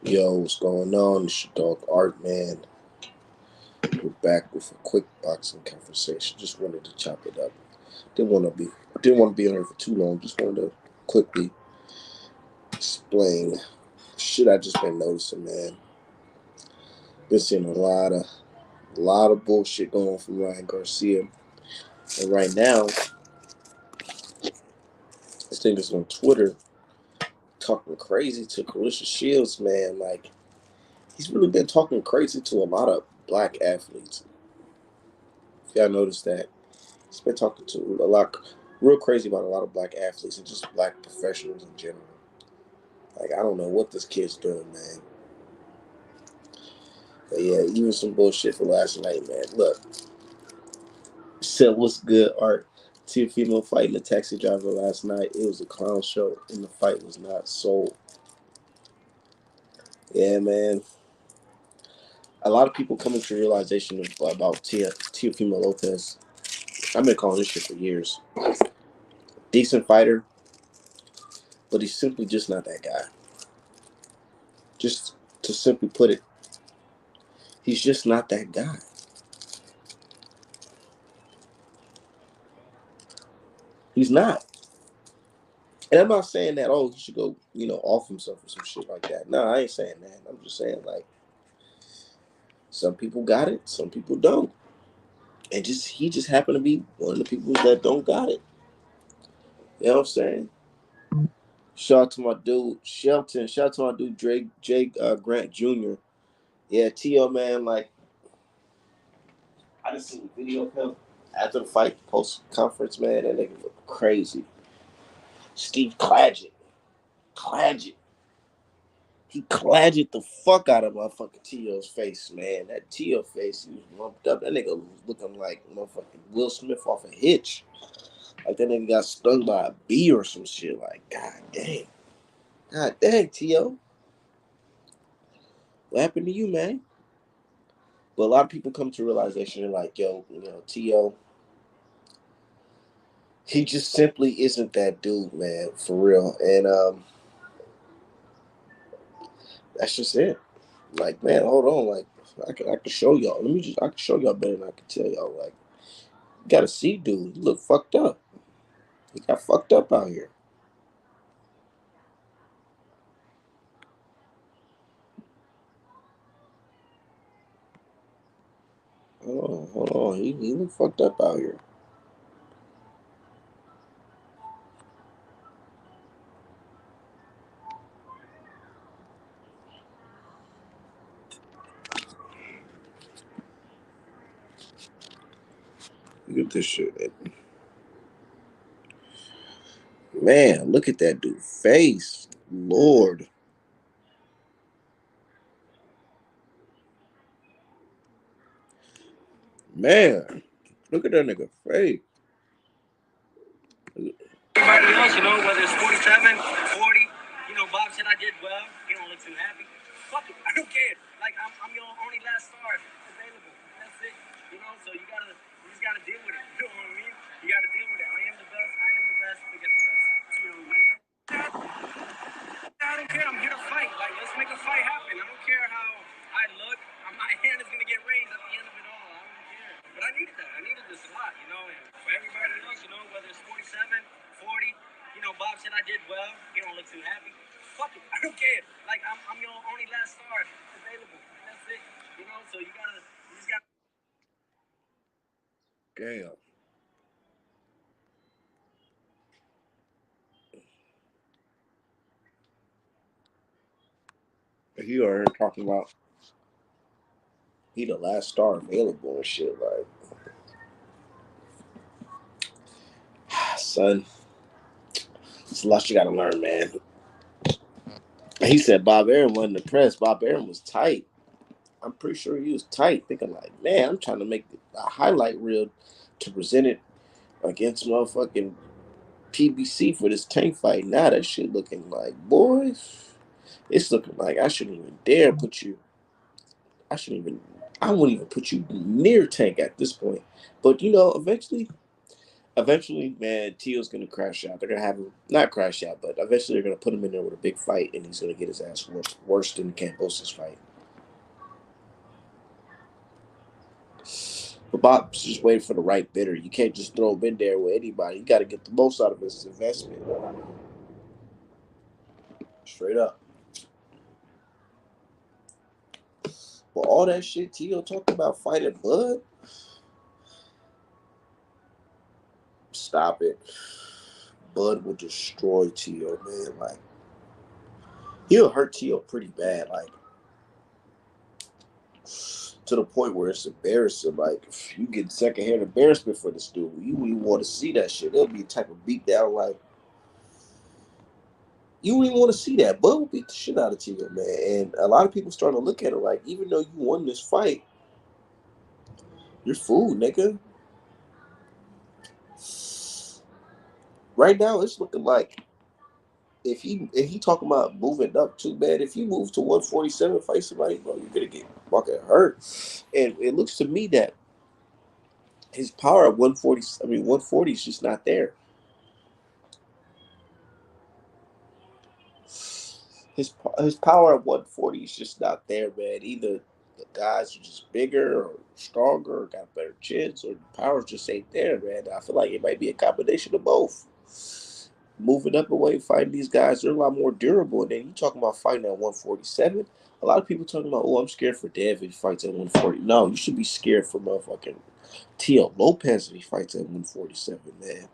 Yo, what's going on? It's your dog Art, man. We're back with a quick boxing conversation. Just wanted to chop it up. Didn't want to be didn't want to be on here for too long. Just wanted to quickly explain shit I just been noticing, man. Been seeing a lot of bullshit going on from Ryan Garcia, and right now, this thing is on Twitter talking crazy to Carissa Shields, man. Like he's really been talking crazy to a lot of black athletes. If y'all noticed that. He's been talking to a lot, real crazy about a lot of black athletes and just black professionals in general. Like, I don't know what this kid's doing, man. But yeah, even some bullshit for last night, man. Look, said what's good, Art. Teofimo fighting the taxi driver last night. It was a clown show, and the fight was not sold. Yeah, man. A lot of people coming to realization about Teofimo Lopez. I've been calling this shit for years. Decent fighter, but he's simply just not that guy. Just to simply put it, he's just not that guy. He's not. And I'm not saying that, oh, he should go, off himself or some shit like that. No, I ain't saying that. I'm just saying, like, some people got it, some people don't. And he just happened to be one of the people that don't got it. You know what I'm saying? Shout out to my dude, Shelton. Shout out to my dude, Jake Grant Jr. Yeah, Teo, man, like, I just seen a video of him after the fight, post conference, man. That nigga look crazy. Steve Claggett. He cladged the fuck out of motherfucking T.O.'s face, man. That T.O. face, he was lumped up. That nigga was looking like motherfucking Will Smith off a hitch. Like that nigga got stung by a bee or some shit. Like, god dang. God dang, T.O. What happened to you, man? But a lot of people come to realization and like, yo, T.O., he just simply isn't that dude, man, for real. And that's just it. Like, man, hold on. Like, I can show y'all. I can show y'all better than I can tell y'all. Like, you gotta see, dude. He look fucked up. He got fucked up out here. Hold on. He look fucked up out here. Look at this shit. Man, look at that dude face. Lord. Man. Look at that nigga face. Everybody else, whether it's 47, 40, Bob said I did well. He don't look too happy. Fuck it. I don't care. Like, I'm your only last star available. That's it. You just gotta deal with it. You know what I mean? You gotta deal with it. I am the best. I am the best. Forget the rest. I don't care. I'm here to fight. Like, let's make a fight happen. I don't care how I look. My hand is gonna get raised at the end of it all. I don't care. But I needed that. I needed this a lot, And for everybody else, whether it's 47, 40, Bob said I did well. He don't look too happy. Fuck it. I don't care. Like, I'm your only last star available. That's it. So you just gotta. Damn. He over here talking about he the last star available and shit. Like, son, it's a lot you gotta learn, man. He said Bob Aaron wasn't impressed. Bob Aaron was tight. I'm pretty sure he was tight, thinking like, man, I'm trying to make a highlight reel to present it against motherfucking PBC for this tank fight. Now that shit looking like, boys, it's looking like I shouldn't even dare put you. I shouldn't even. I wouldn't even put you near tank at this point. But eventually, Eventually, man, Teo's gonna crash out. They're gonna have him not crash out, but eventually they're gonna put him in there with a big fight, and he's gonna get his ass whooped worse than the Cambosis fight. But Bob's just waiting for the right bidder. You can't just throw him in there with anybody. You got to get the most out of his investment. Straight up. But all that shit Tio talking about fighting Bud, stop it. Bud will destroy Tio, man. Like he'll hurt Tio pretty bad. Like to the point where it's embarrassing. Like you get secondhand embarrassment for this dude. You wouldn't even want to see that shit. It'll be a type of beatdown. Like you don't even want to see that. Bud will beat the shit out of Tio, man. And a lot of people starting to look at it like, even though you won this fight, you're fooled, nigga. Right now, it's looking like if he talking about moving up too bad, if you move to 147, fight somebody, bro, you're gonna get fucking hurt. And it looks to me that his power at 140, I mean 140 is just not there. His power at 140 is just not there, man. Either the guys are just bigger or stronger or got better chins, or the power just ain't there, man. I feel like it might be a combination of both. Moving up away, fighting these guys, they're a lot more durable. And then you talking about fighting at 147. A lot of people talking about, oh, I'm scared for Dev if he fights at 140. No, you should be scared for motherfucking Teo Lopez if he fights at 147, man.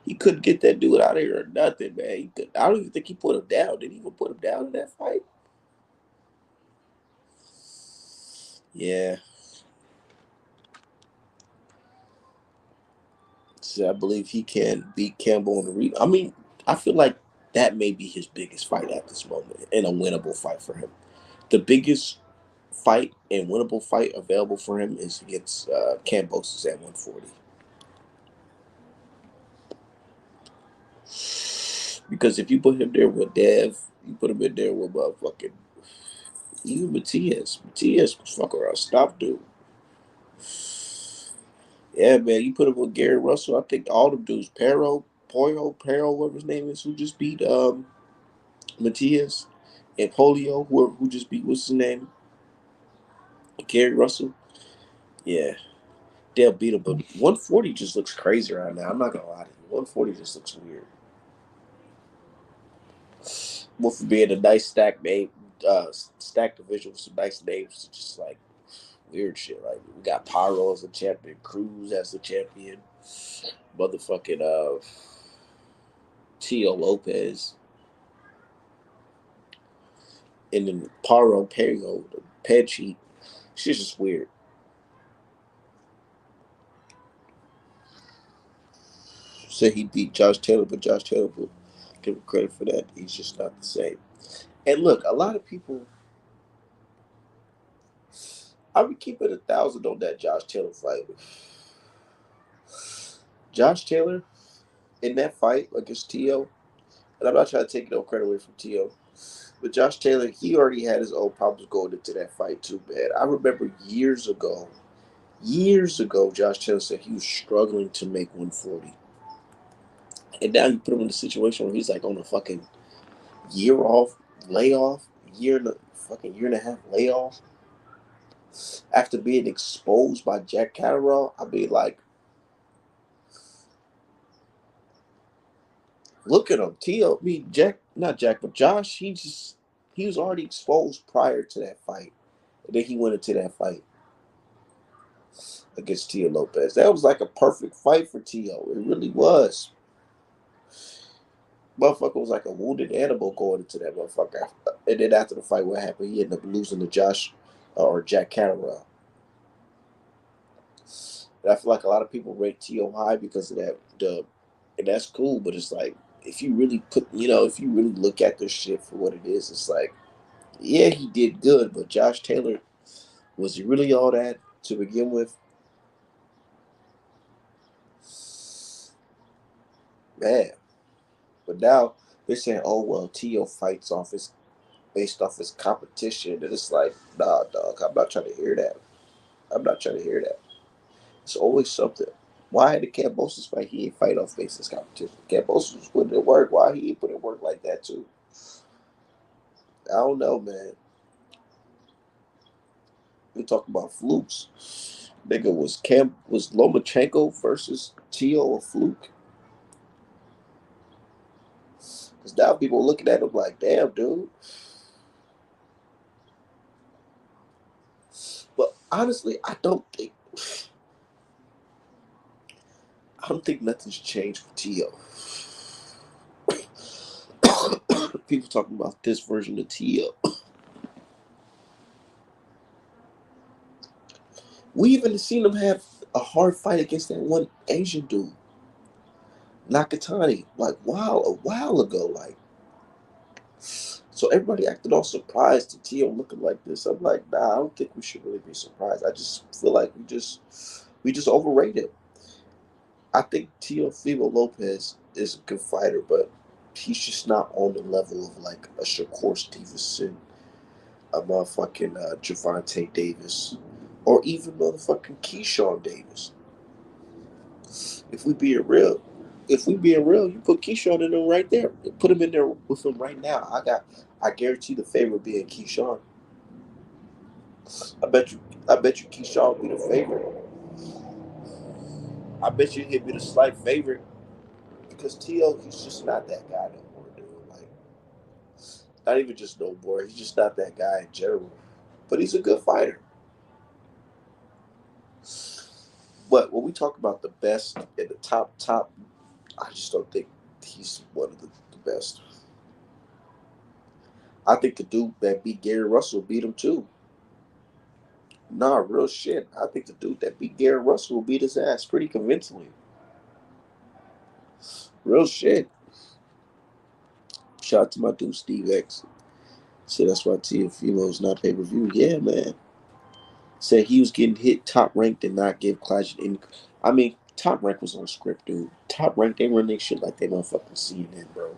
He couldn't get that dude out of here or nothing, man. I don't even think he put him down. Did he even put him down in that fight? Yeah. So I believe he can beat Campbell in the ring. I mean, I feel like that may be his biggest fight at this moment and a winnable fight for him. The biggest fight and winnable fight available for him is against Cambosis at 140. Because if you put him there with Dev, you put him in there with motherfucking even Matias. Matias was fuck around, stop dude. Yeah, man, you put him with Gary Russell. I think all them dudes, whatever his name is, who just beat Matias, and Polio, who just beat what's his name, Gary Russell. Yeah, they'll beat him. But 140 just looks crazy right now. I'm not gonna lie to you. 140 just looks weird. With being a nice stack name, stack division with some nice names, just like weird shit. Like we got Pyro as the champion, Cruz as the champion, motherfucking Teo Lopez, and then Pyro Perio, the ped sheet. Shit's just weird. Said he beat Josh Taylor, but Josh Taylor will give him credit for that. He's just not the same. And look, a lot of people, I would keep it 1,000 on that Josh Taylor fight. Josh Taylor in that fight against Teo, and I'm not trying to take no credit away from Teo, but Josh Taylor, he already had his own problems going into that fight too, man. I remember years ago, Josh Taylor said he was struggling to make 140. And now you put him in a situation where he's like on a fucking year off, layoff, year and a half layoff after being exposed by Jack Catterall. I mean, like, look at him. Tio, I mean, Jack, not Jack, but Josh, he was already exposed prior to that fight. And then he went into that fight against Teo Lopez. That was like a perfect fight for Tio. It really was. Motherfucker was like a wounded animal going into that motherfucker. And then after the fight, what happened? He ended up losing to Josh or Jack Catterall. And I feel like a lot of people rate Tio high because of that dub. And that's cool, but it's like, if you really if you really look at this shit for what it is, it's like, yeah, he did good, but Josh Taylor, was he really all that to begin with? Man. But now they're saying, oh, well, Tio fights off his based off his competition. And it's like, nah, dog, I'm not trying to hear that. I'm not trying to hear that. It's always something. Why had the Cambosos fight? He ain't fight off basis competition. Cambosos was putting in work. Why he ain't put in work like that too? I don't know, man. We talk about flukes. Nigga, was Lomachenko versus Teo a fluke? Because now people looking at him like, damn, dude. But honestly, I don't think nothing's changed for Teo. People talking about this version of Teo. We even seen him have a hard fight against that one Asian dude, Nakatani, like a while ago. Like, so everybody acted all surprised to Teo looking like this. I'm like, nah, I don't think we should really be surprised. I just feel like we just overrate him. I think Teofimo Lopez is a good fighter, but he's just not on the level of like a Shakur Stevenson, a motherfucking Javante Davis, or even motherfucking Keyshawn Davis. If we being real, you put Keyshawn in there right there. Put him in there with him right now. I guarantee the favorite being Keyshawn. I bet you, I bet you Keyshawn be the favorite. I bet you he'd be the slight favorite because T.O. he's just not that guy no more, dude. Like, not even just no more. He's just not that guy in general. But he's a good fighter. But when we talk about the best and the top, I just don't think he's one of the best. I think the dude that beat Gary Russell beat him too. Nah, real shit. I think the dude that beat Gary Russell beat his ass pretty convincingly. Real shit. Shout out to my dude Steve X. Said that's why Teofimo's not pay per view. Yeah, man. Said he was getting hit top ranked and not give Clash any. I mean, top rank was on script, dude. Top rank, they run their shit like they motherfucking CNN, bro.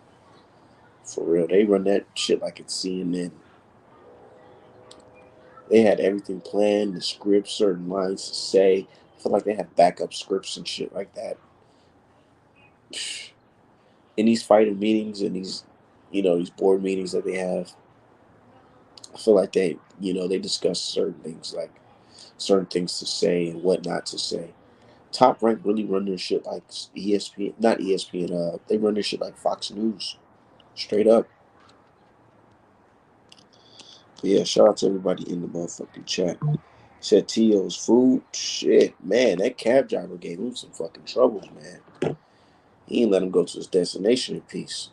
For real, they run that shit like it's CNN. They had everything planned, the script, certain lines to say. I feel like they had backup scripts and shit like that. In these fighting meetings and these board meetings that they have, I feel like they discuss certain things, like certain things to say and what not to say. Top Rank really run their shit like ESPN, not ESPN. They run their shit like Fox News, straight up. But yeah, shout out to everybody in the motherfucking chat. Said Tio's food, shit, man. That cab driver gave him some fucking troubles, man. He ain't let him go to his destination in peace.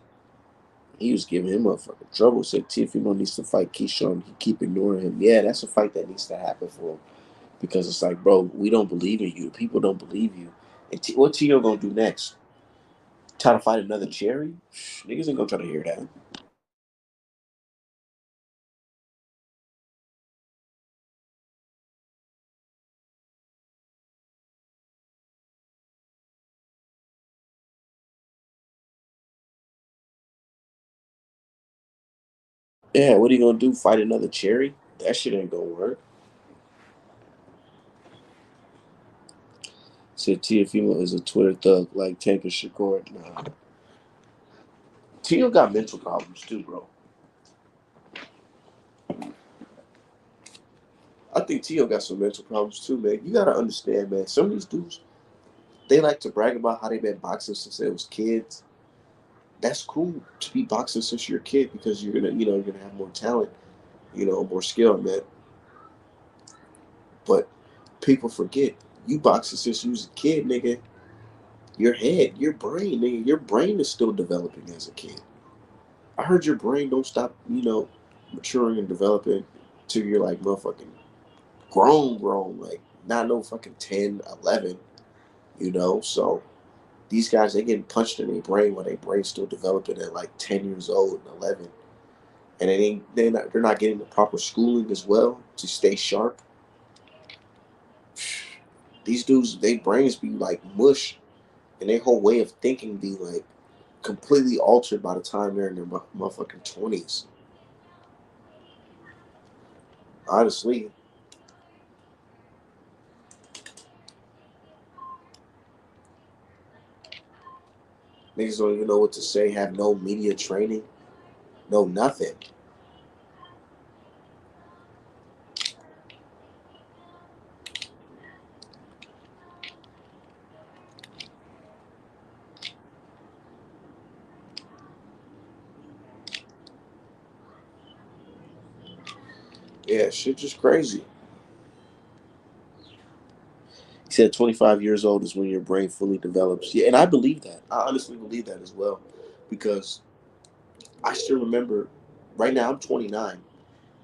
He was giving him motherfucking trouble. Said Teofimo needs to fight Keyshawn. He keep ignoring him. Yeah, that's a fight that needs to happen for him because it's like, bro, we don't believe in you. People don't believe you. And what Tio gonna do next? Try to fight another cherry? Niggas ain't gonna try to hear that. Yeah, what are you gonna do? Fight another cherry? That shit ain't gonna work. Said Teofimo is a Twitter thug like Tank and Shakur. Nah. Tio got mental problems too, bro. I think Tio got some mental problems too, man. You gotta understand, man. Some of these dudes, they like to brag about how they been boxing since they was kids. That's cool to be boxing since you're a kid because you're gonna have more talent, more skill, man. But people forget you boxing since you was a kid, nigga. Your head, your brain, nigga, your brain is still developing as a kid. I heard your brain don't stop, maturing and developing till you're like motherfucking grown, like not no fucking 10, 11, So these guys, they getting punched in their brain when their brain's still developing at like 10 years old and 11. And they're not getting the proper schooling as well to stay sharp. These dudes, their brains be like mush and their whole way of thinking be like completely altered by the time they're in their motherfucking 20s. Honestly, Niggas don't even know what to say, have no media training, no nothing. Yeah, shit just crazy. He said 25 years old is when your brain fully develops. Yeah, and I believe that. I honestly believe that as well. Because I still remember, right now I'm 29,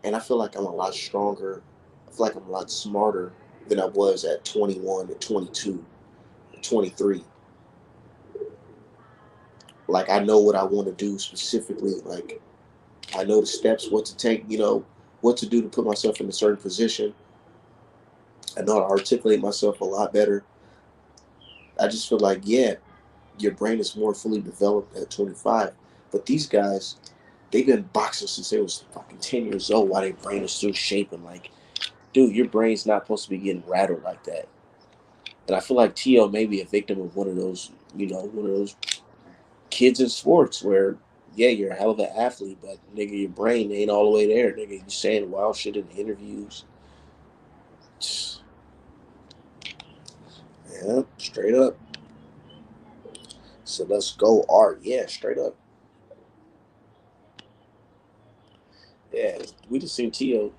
and I feel like I'm a lot stronger. I feel like I'm a lot smarter than I was at 21 and 22, 23. Like, I know what I want to do specifically. Like, I know the steps, what to take, what to do to put myself in a certain position. I know how to articulate myself a lot better. I just feel like, yeah, your brain is more fully developed at 25. But these guys, they've been boxing since they was fucking 10 years old while their brain is still shaping. Like, dude, your brain's not supposed to be getting rattled like that. And I feel like Teo may be a victim of one of those kids in sports where, yeah, you're a hell of an athlete, but nigga, your brain ain't all the way there. Nigga, you saying wild shit in interviews. Yeah, straight up. So let's go, Art. Yeah, straight up. Yeah, we just seen Teo.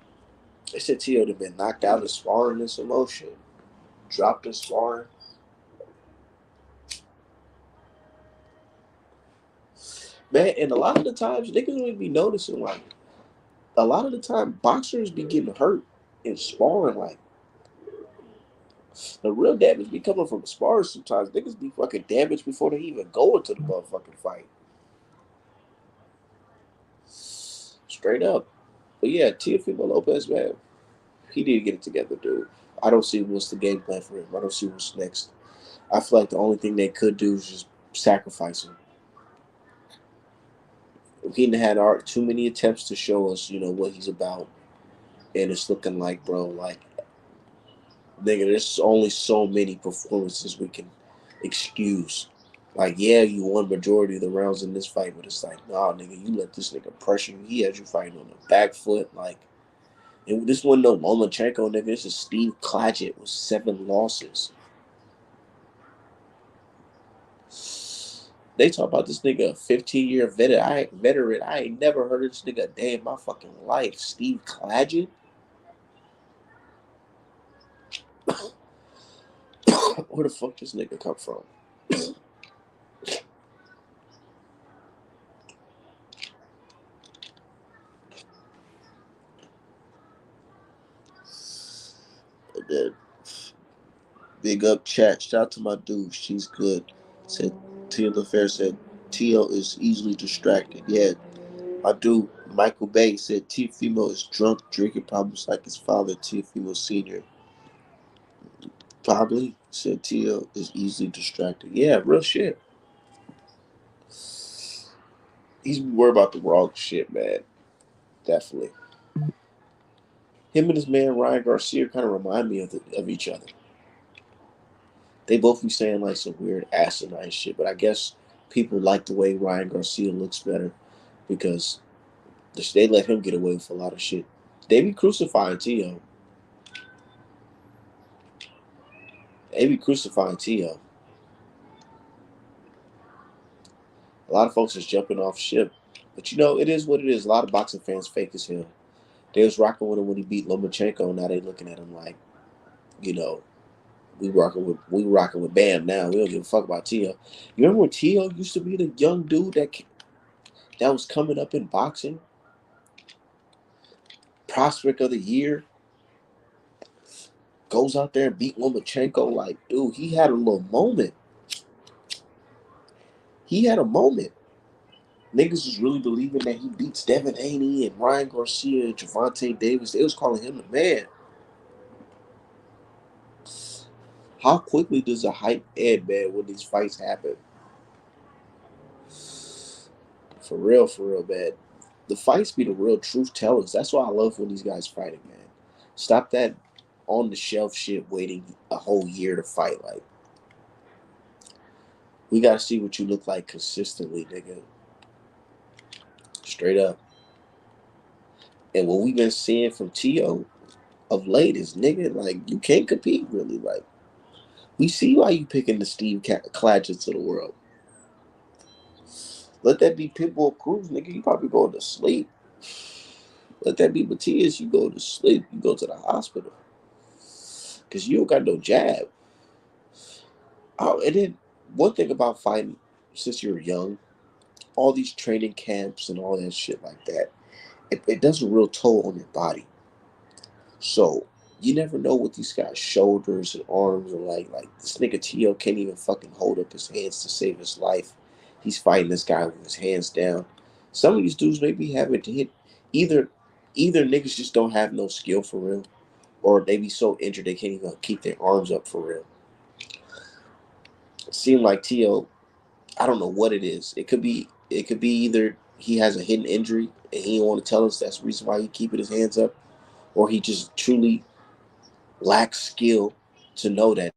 They said Teo had been knocked out in sparring in some motion, dropped in sparring. Man, and a lot of the times, niggas don't even be noticing, like, a lot of the time, boxers be getting hurt in sparring. Like, the real damage be coming from sparring sometimes. Niggas be fucking damaged before they even go into the motherfucking fight. Straight up. But yeah, Teofimo Lopez, man, he need to get it together, dude. I don't see what's the game plan for him. I don't see what's next. I feel like the only thing they could do is just sacrifice him. He had too many attempts to show us, what he's about, and it's looking like, bro, like, nigga, there's only so many performances we can excuse. Like, yeah, you won majority of the rounds in this fight, but it's like, nah, nigga, you let this nigga pressure you. He had you fighting on the back foot, like, and this wasn't no Lomachenko, nigga. This is Steve Claggett with 7 losses. They talk about this nigga, a 15-year veteran. I ain't never heard of this nigga a day in my fucking life. Steve Claggett? Where the fuck this nigga come from? And then, big up chat. Shout out to my dude. She's good. Said Teo Lopez said Teo is easily distracted. Yeah, my dude Michael Bay said Teofimo is drunk, drinking problems like his father, Teofimo Senior. Probably said Teo is easily distracted. Yeah, real shit. He's worried about the wrong shit, man. Definitely. Him and his man Ryan Garcia kind of remind me of each other. They both be saying like some weird asinine shit, but I guess people like the way Ryan Garcia looks better because they let him get away with a lot of shit. They be crucifying Teo. They be crucifying Teo. A lot of folks is jumping off ship. But it is what it is. A lot of boxing fans fake as hell. They was rocking with him when he beat Lomachenko. Now they looking at him like, you know, we rocking with Bam now. We don't give a fuck about Teo. You remember when Teo used to be the young dude that was coming up in boxing? Prospect of the year. Goes out there and beat Lomachenko. Like, dude, he had a little moment. He had a moment. Niggas was really believing that he beats Devin Haney and Ryan Garcia and Javante Davis. They was calling him the man. How quickly does the hype end, man, when these fights happen? For real, man. The fights be the real truth tellers. That's why I love when these guys fighting, man. Stop that on the shelf shit waiting a whole year to fight. Like, We gotta see what you look like consistently, nigga. Straight up. And what we've been seeing from Teo of late is, nigga, like, you can't compete really. Like, we see why you picking the Steve Clatchets of the world. Let that be Pitbull Cruz, nigga. You probably going to sleep. Let that be Matias. You go to sleep. You go to the hospital because you don't got no jab. Oh, and then one thing about fighting, since you're young, all these training camps and all that shit like that, it does a real toll on your body. So you never know what these guys' shoulders and arms are like. Like this nigga Tio can't even fucking hold up his hands to save his life. He's fighting this guy with his hands down. Some of these dudes may be having to hit either either niggas just don't have no skill for real, or they be so injured they can't even keep their arms up for real. It seemed like Tio, I don't know what it is. It could be either he has a hidden injury and he don't want to tell us that's the reason why he keeping his hands up, or he just truly lacks skill to know that.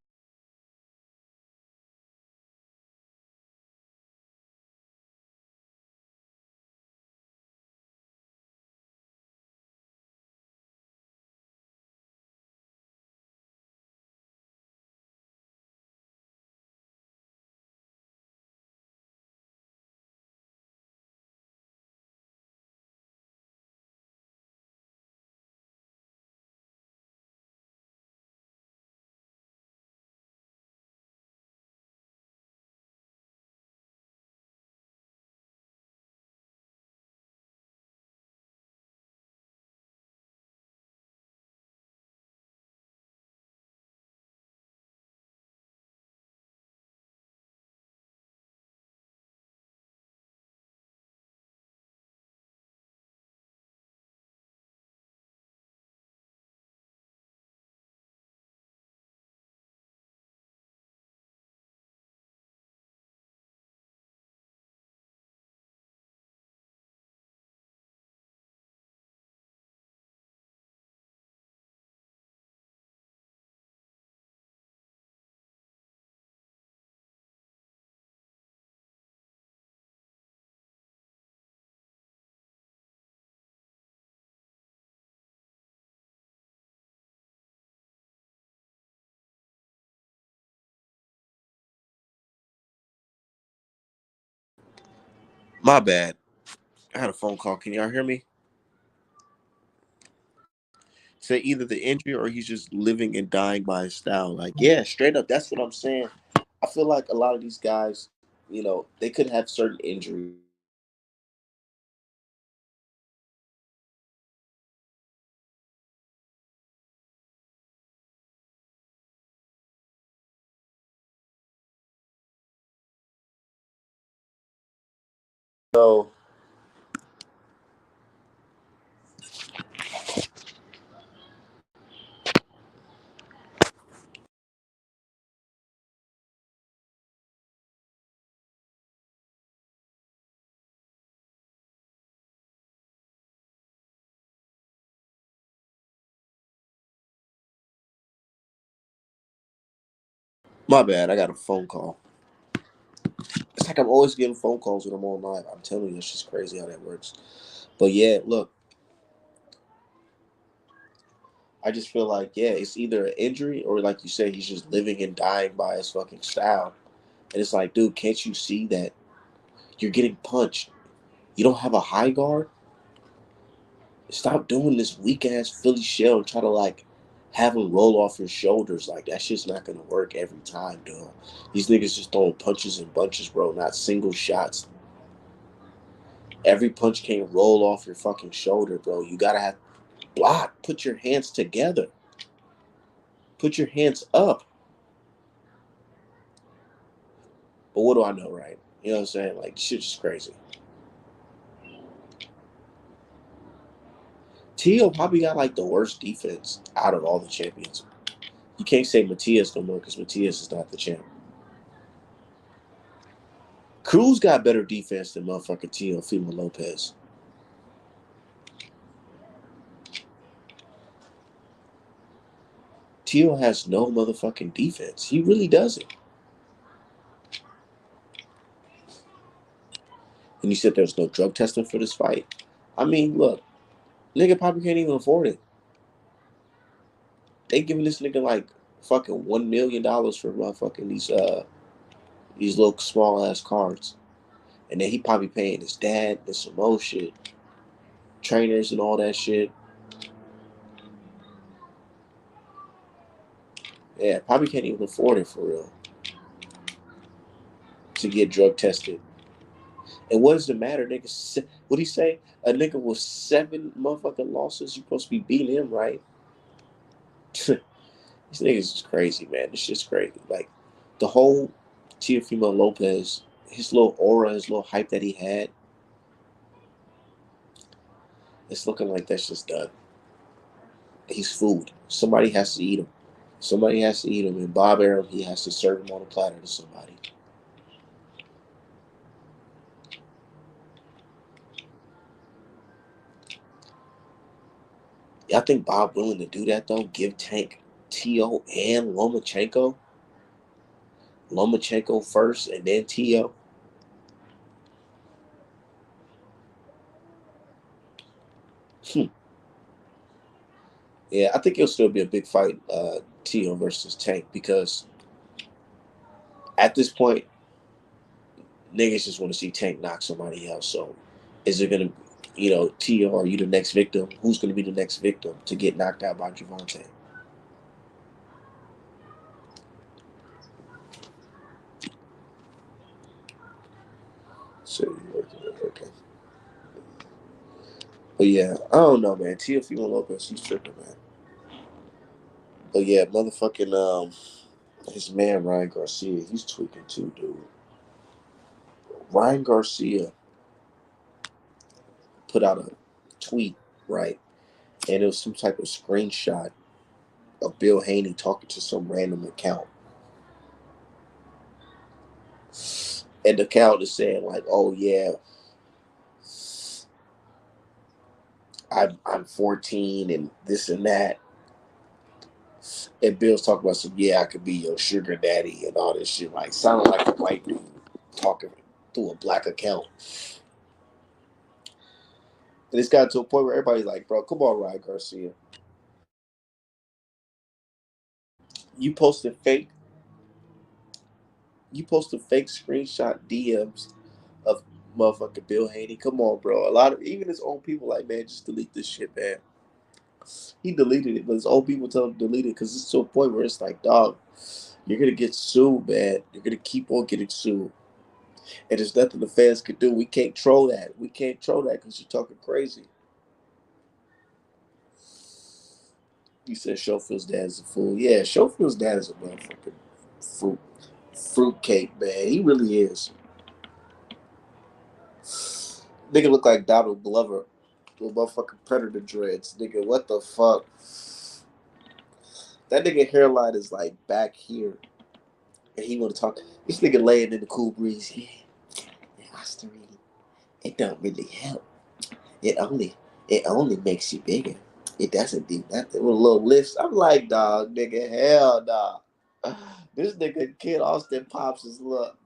My bad. I had a phone call. Can y'all hear me? Say either the injury or he's just living and dying by his style. Like, yeah, straight up. That's what I'm saying. I feel like a lot of these guys, they could have certain injuries. So, my bad. I got a phone call. It's like I'm always getting phone calls when I'm on live. I'm telling you, it's just crazy how that works. But yeah, look, I just feel like, yeah, it's either an injury or, like you said, he's just living and dying by his fucking style. And it's like, dude, can't you see that you're getting punched? You don't have a high guard? Stop doing this weak ass Philly shell and try to like have him roll off your shoulders. Like that shit's not gonna work every time, dude. These niggas just throwing punches and bunches, bro, not single shots. Every punch can't roll off your fucking shoulder, bro. You gotta have block. Put your hands together. Put your hands up. But what do I know, right? You know what I'm saying? Like shit's just crazy. Tio probably got like the worst defense out of all the champions. You can't say Matias no more because Matias is not the champ. Cruz got better defense than motherfucking Teofimo Lopez. Tio has no motherfucking defense. He really doesn't. And you said there's no drug testing for this fight. I mean, look, nigga probably can't even afford it. They giving this nigga like fucking $1 million for motherfucking these little small ass cards. And then he probably paying his dad and some more shit. Trainers and all that shit. Yeah, probably can't even afford it for real. To get drug tested. And what does it matter, nigga? What he say? A nigga with 7 motherfucking losses, you supposed to be beating him, right? These niggas is crazy, man. This shit's crazy. Like, the whole Teofimo Lopez, his little aura, his little hype that he had, it's looking like that's just done. He's food. Somebody has to eat him. Somebody has to eat him. And Bob Arum, he has to serve him on a platter to somebody. I think Bob willing to do that, though? Give Tank Teo and Lomachenko? Lomachenko first and then Teo? Yeah, I think it'll still be a big fight, Teo versus Tank, because at this point, niggas just want to see Tank knock somebody else. So, is it gonna, Teo, are you the next victim? Who's gonna be the next victim to get knocked out by Javante? So, okay. But yeah, I don't know, man. Teofimo Lopez, he's tripping, man. But yeah, motherfucking his man Ryan Garcia, he's tweaking too, dude. Ryan Garcia put out a tweet, right? And it was some type of screenshot of Bill Haney talking to some random account. And the account is saying like, "Oh yeah, I'm 14 and this and that." And Bill's talking about some, yeah, I could be your sugar daddy and all this shit. Like, sounding like a white dude talking through a black account. And it's got to a point where everybody's like, bro, come on, Ryan Garcia. You posted fake, you posted fake screenshot DMs of motherfucking Bill Haney. Come on, bro. A lot of even his own people like, man, just delete this shit, man. He deleted it, but his own people tell him to delete it because it's to a point where it's like, dog, you're gonna get sued, man. You're gonna keep on getting sued. And there's nothing the fans can do. We can't troll that. We can't troll that because you're talking crazy. You said Schofield's dad is a fool. Yeah, Schofield's dad is a motherfucking fruit fruitcake, man. He really is. Nigga look like Donald Glover with motherfucking predator dreads. Nigga, what the fuck? That nigga hairline is like back here. And he wanna talk. This nigga laying in the cool breeze. Yeah, Osterine, it don't really help. It only it only makes you bigger. It doesn't do nothing with a little lifts. I'm like, dog, nigga, hell nah. This nigga Kid Austin Pops is look.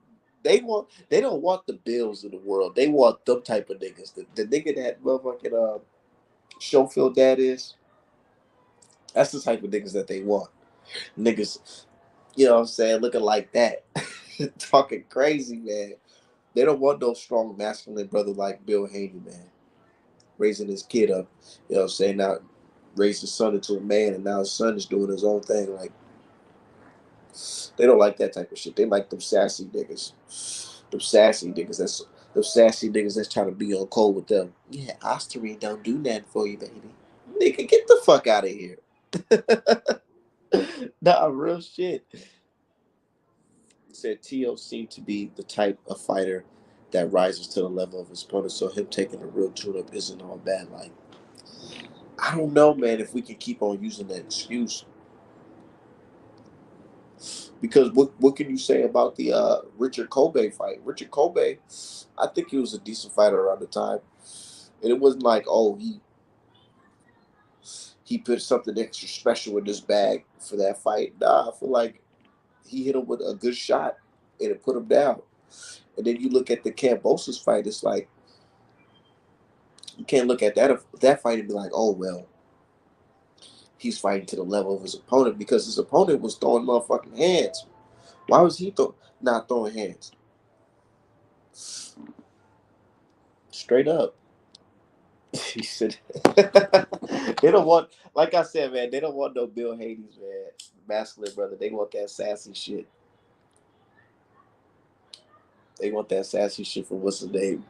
They don't want the Bills of the world. They want them type of niggas. The nigga that motherfucking Schofield dad is, that's the type of niggas that they want. Niggas, you know what I'm saying, looking like that. Talking crazy, man. They don't want no strong masculine brother like Bill Haney, man. Raising his kid up, you know what I'm saying? Now raised his son into a man and now his son is doing his own thing. Like they don't like that type of shit. They like them sassy niggas. Them sassy niggas that's trying to be on cold with them. Yeah, Osterine don't do that for you, baby. Nigga, get the fuck out of here. Nah, real shit. He said Tio seemed to be the type of fighter that rises to the level of his opponent, so him taking a real tune up isn't all bad. Like, I don't know, man, if we can keep on using that excuse. Because what can you say about the Richard Kobe fight? Richard Kobe, I think he was a decent fighter around the time. And it wasn't like, oh, he put something extra special in his bag for that fight. Nah, I feel like he hit him with a good shot and it put him down. And then you look at the Kambosos fight, it's like you can't look at that fight and be like, oh well, he's fighting to the level of his opponent because his opponent was throwing motherfucking hands. Why was he not throwing hands? Straight up. He said they don't want, like I said, man, they don't want no Bill Hades, man. Masculine brother. They want that sassy shit. They want that sassy shit from what's his name?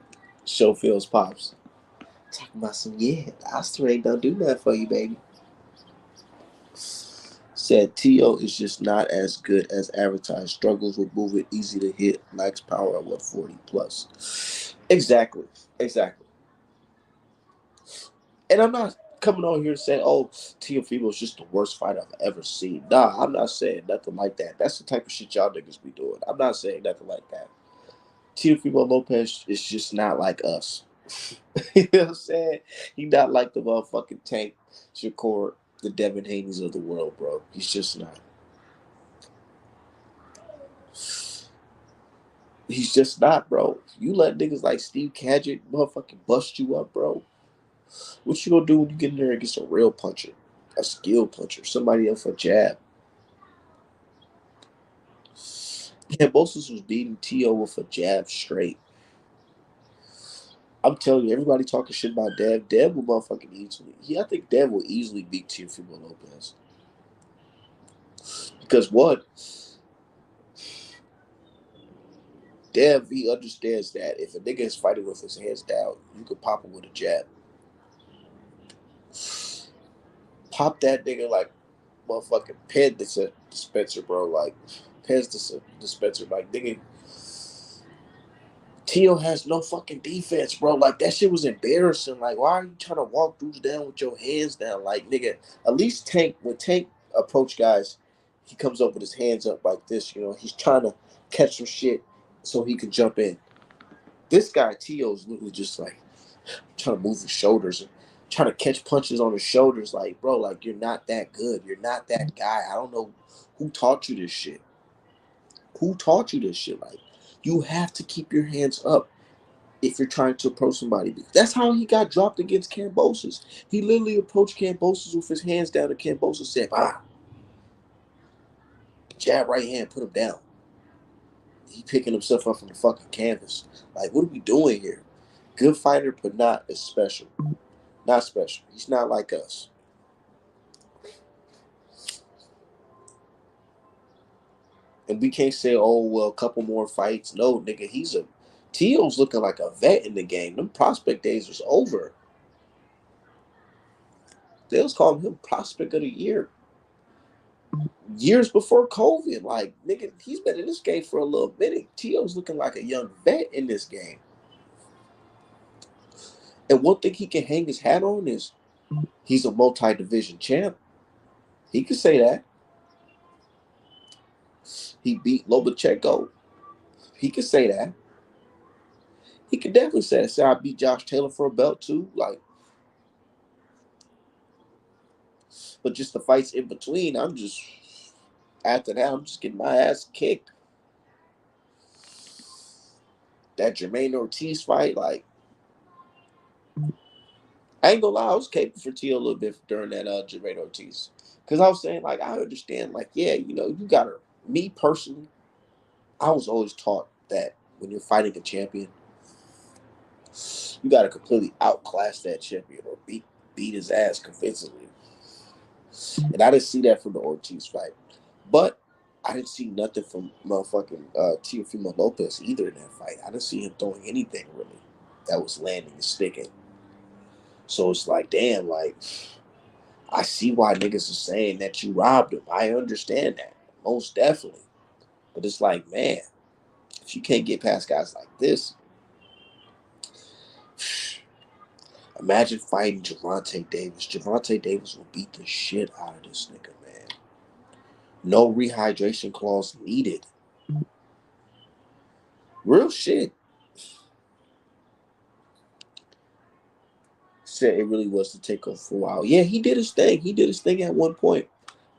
Showfield's Pops. Talking about some, yeah, the Osterade don't do nothing for you, baby. Said Teo is just not as good as advertised. Struggles with movement, easy to hit, lacks power at 140 plus. Exactly. Exactly. And I'm not coming on here saying, oh, Teofimo is just the worst fight I've ever seen. Nah, I'm not saying nothing like that. That's the type of shit y'all niggas be doing. I'm not saying nothing like that. Teofimo Lopez is just not like us. You know what I'm saying? He not like the motherfucking Tank Shakur, the Devin Haney's of the world, bro. He's just not. He's just not, bro. You let niggas like Steve Cadgett motherfucking bust you up, bro. What you gonna do when you get in there against a real puncher? A skill puncher, somebody else a jab. Kambosos was beating Teo with a jab straight. I'm telling you, everybody talking shit about Dev. Dev will motherfucking easily. I think Dev will easily beat Teofimo Lopez. Because what? Dev, he understands that if a nigga is fighting with his hands down, you can pop him with a jab. Pop that nigga like motherfucking pen dispenser, bro. Like Pez dispenser. Like nigga, Teo has no fucking defense, bro. Like that shit was embarrassing. Like why are you trying to walk dudes down with your hands down? Like nigga, at least Tank when Tank approach guys, he comes up with his hands up like this. You know, he's trying to catch some shit so he can jump in. This guy Teo's literally just like trying to move his shoulders and trying to catch punches on his shoulders. Like, bro, like you're not that good. You're not that guy. I don't know who taught you this shit. Who taught you this shit? Like, you have to keep your hands up if you're trying to approach somebody. That's how he got dropped against Kambosos. He literally approached Kambosos with his hands down, and Kambosos said, jab right hand, put him down. He picking himself up from the fucking canvas. Like, what are we doing here? Good fighter, but not as special. Not special. He's not like us. And we can't say, oh, well, a couple more fights. No, nigga, Teo's looking like a vet in the game. Them prospect days was over. They was calling him prospect of the year. Years before COVID. Like, nigga, he's been in this game for a little minute. Teo's looking like a young vet in this game. And one thing he can hang his hat on is he's a multi-division champ. He could say that. He beat Lomachenko. He could say that. He could definitely say that. Say I beat Josh Taylor for a belt too. Like, but just the fights in between, after that, I'm just getting my ass kicked. That Jermaine Ortiz fight, like, I ain't gonna lie, I was caping for Teo a little bit during that Jermaine Ortiz. Because I was saying, like, I understand, like, yeah, you know, you gotta, me personally, I was always taught that when you're fighting a champion, you gotta completely outclass that champion or beat his ass convincingly. And I didn't see that from the Ortiz fight. But I didn't see nothing from motherfucking Teofimo Lopez either in that fight. I didn't see him throwing anything really that was landing and sticking. So it's like, damn, like, I see why niggas are saying that you robbed him. I understand that. Most definitely. But it's like, man, if you can't get past guys like this, imagine fighting Gervonta Davis. Gervonta Davis will beat the shit out of this nigga, man. No rehydration clause needed. Real shit. Said it really was to take over for a while. Yeah, he did his thing. He did his thing at one point.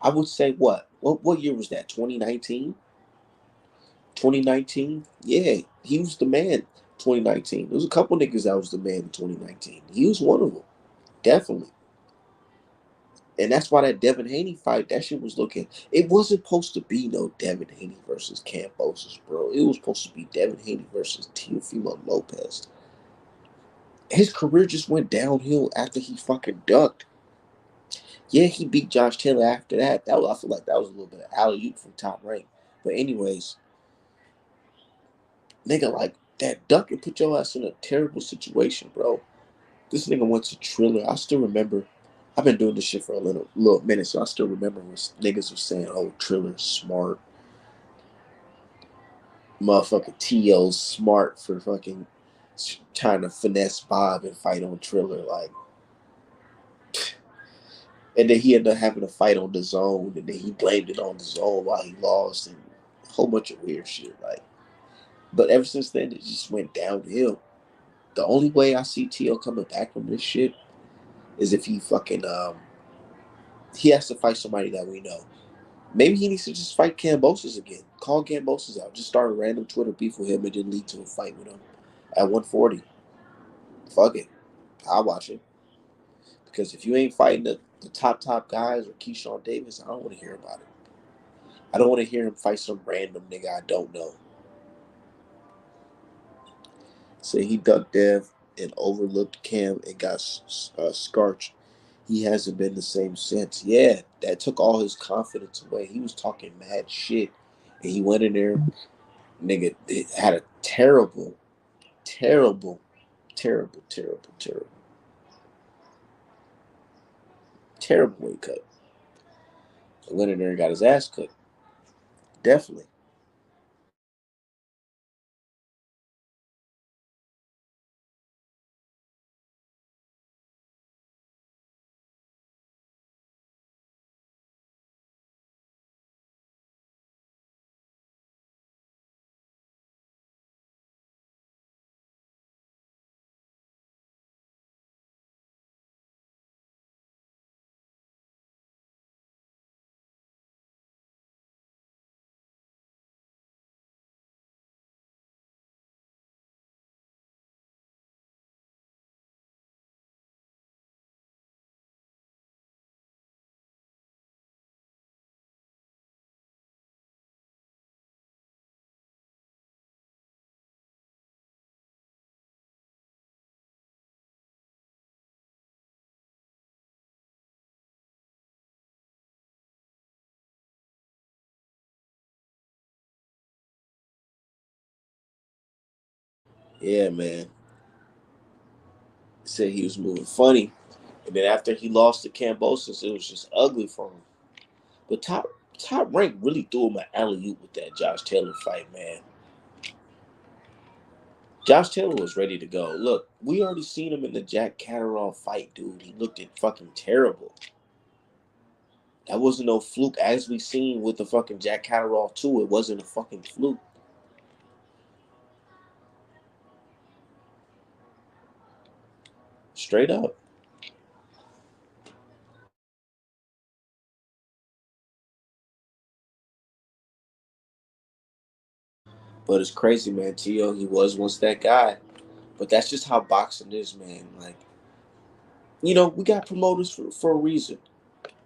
I would say what? What year was that? 2019? 2019, yeah, he was the man. 2019, there was a couple niggas that was the man in 2019. He was one of them, definitely. And that's why that Devin Haney fight, that shit was looking. It wasn't supposed to be no Devin Haney versus Kambosos, bro. It was supposed to be Devin Haney versus Teofimo Lopez. His career just went downhill after he fucking ducked. Yeah, he beat Josh Taylor after that. I feel like that was a little bit of alley oop from Top Rank. But anyways, nigga, like that duck and put your ass in a terrible situation, bro. This nigga went to Triller. I still remember. I've been doing this shit for a little minute, so I still remember when niggas were saying, "Oh, Triller's smart, motherfucking T.O.'s smart for fucking trying to finesse Bob and fight on Triller." Like, and then he ended up having a fight on the zone, and then he blamed it on the zone while he lost, and a whole bunch of weird shit. Like, but ever since then, it just went downhill. The only way I see T.O. coming back from this shit is if he fucking he has to fight somebody that we know. Maybe he needs to just fight Kambosos again. Call Kambosos out. Just start a random Twitter beef with him and then lead to a fight with him at 140. Fuck it. I'll watch it. Because if you ain't fighting the top guys or Keyshawn Davis, I don't want to hear about it. I don't want to hear him fight some random nigga I don't know. Say he ducked Dev and overlooked Cam and got scorched. He hasn't been the same since. Yeah, that took all his confidence away. He was talking mad shit. And he went in there, nigga, it had a terrible, terrible, terrible, terrible, terrible, terrible weight cut. He went in there and got his ass cut. Definitely. Yeah, man. Said he was moving funny. And then after he lost to Cambosis, it was just ugly for him. But top rank really threw him an alley oop with that Josh Taylor fight, man. Josh Taylor was ready to go. Look, we already seen him in the Jack Catterall fight, dude. He looked at fucking terrible. That wasn't no fluke, as we seen with the fucking Jack Catterall too. It wasn't a fucking fluke. Straight up. But it's crazy, man. Tio, he was once that guy. But that's just how boxing is, man. Like, we got promoters for a reason.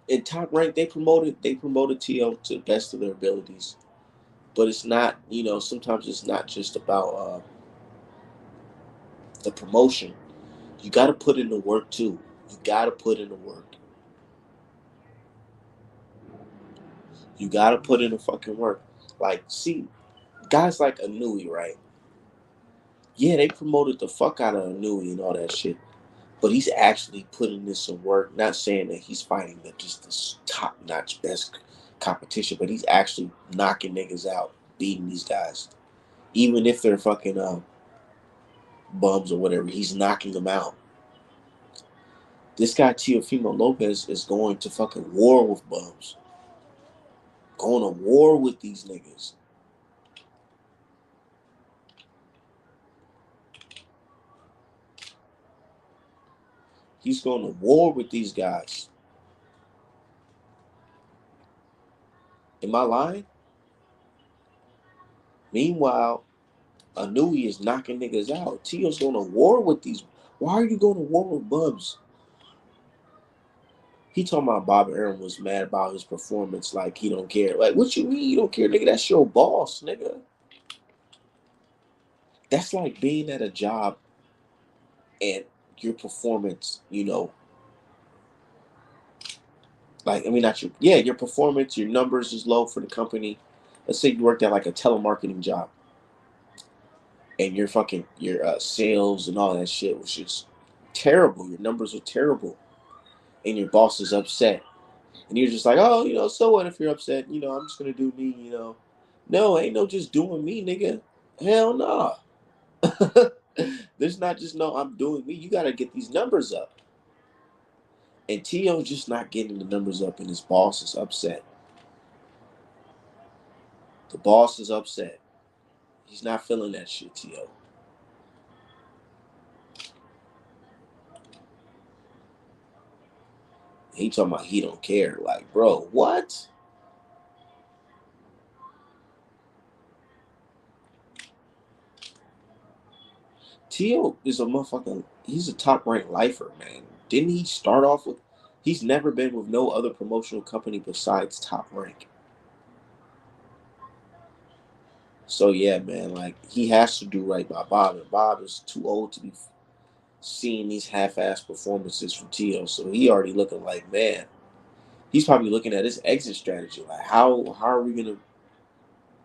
In Top Rank, they promoted Tio to the best of their abilities. But it's not, sometimes it's not just about the promotion. You got to put in the work too. You got to put in the work. You got to put in the fucking work. Like, see, guys like Anui, right? Yeah, they promoted the fuck out of Anui and all that shit. But he's actually putting in some work. Not saying that he's fighting just the top notch best competition, but he's actually knocking niggas out, beating these guys. Even if they're fucking bums or whatever, he's knocking them out. This guy Teofimo Lopez is going to fucking war with bums. Going to war with these niggas. He's going to war with these guys. Am I lying? Meanwhile, Anui is knocking niggas out. Teo's going to war with these. Why are you going to war with bums? He talking about Bob Arum was mad about his performance, like he don't care. Like, what you mean you don't care, nigga? That's your boss, nigga. That's like being at a job and your performance, like, I mean, not your, yeah, your performance, your numbers is low for the company. Let's say you worked at like a telemarketing job and your sales and all that shit was just terrible. Your numbers were terrible and your boss is upset. And you're just like, oh, so what if you're upset? I'm just going to do me. No, ain't no just doing me, nigga. Hell no. There's not just no, I'm doing me. You got to get these numbers up. And Tio's just not getting the numbers up, and his boss is upset. The boss is upset. He's not feeling that shit, Teo. He talking about he don't care. Like, bro, what? Teo is a motherfucking. He's a top ranked lifer, man. Didn't he start off with? He's never been with no other promotional company besides Top Rank. So yeah, man, like he has to do right by Bob, and Bob is too old to be seeing these half-ass performances from Teo. So he already looking like, man, he's probably looking at his exit strategy. Like, how are we gonna?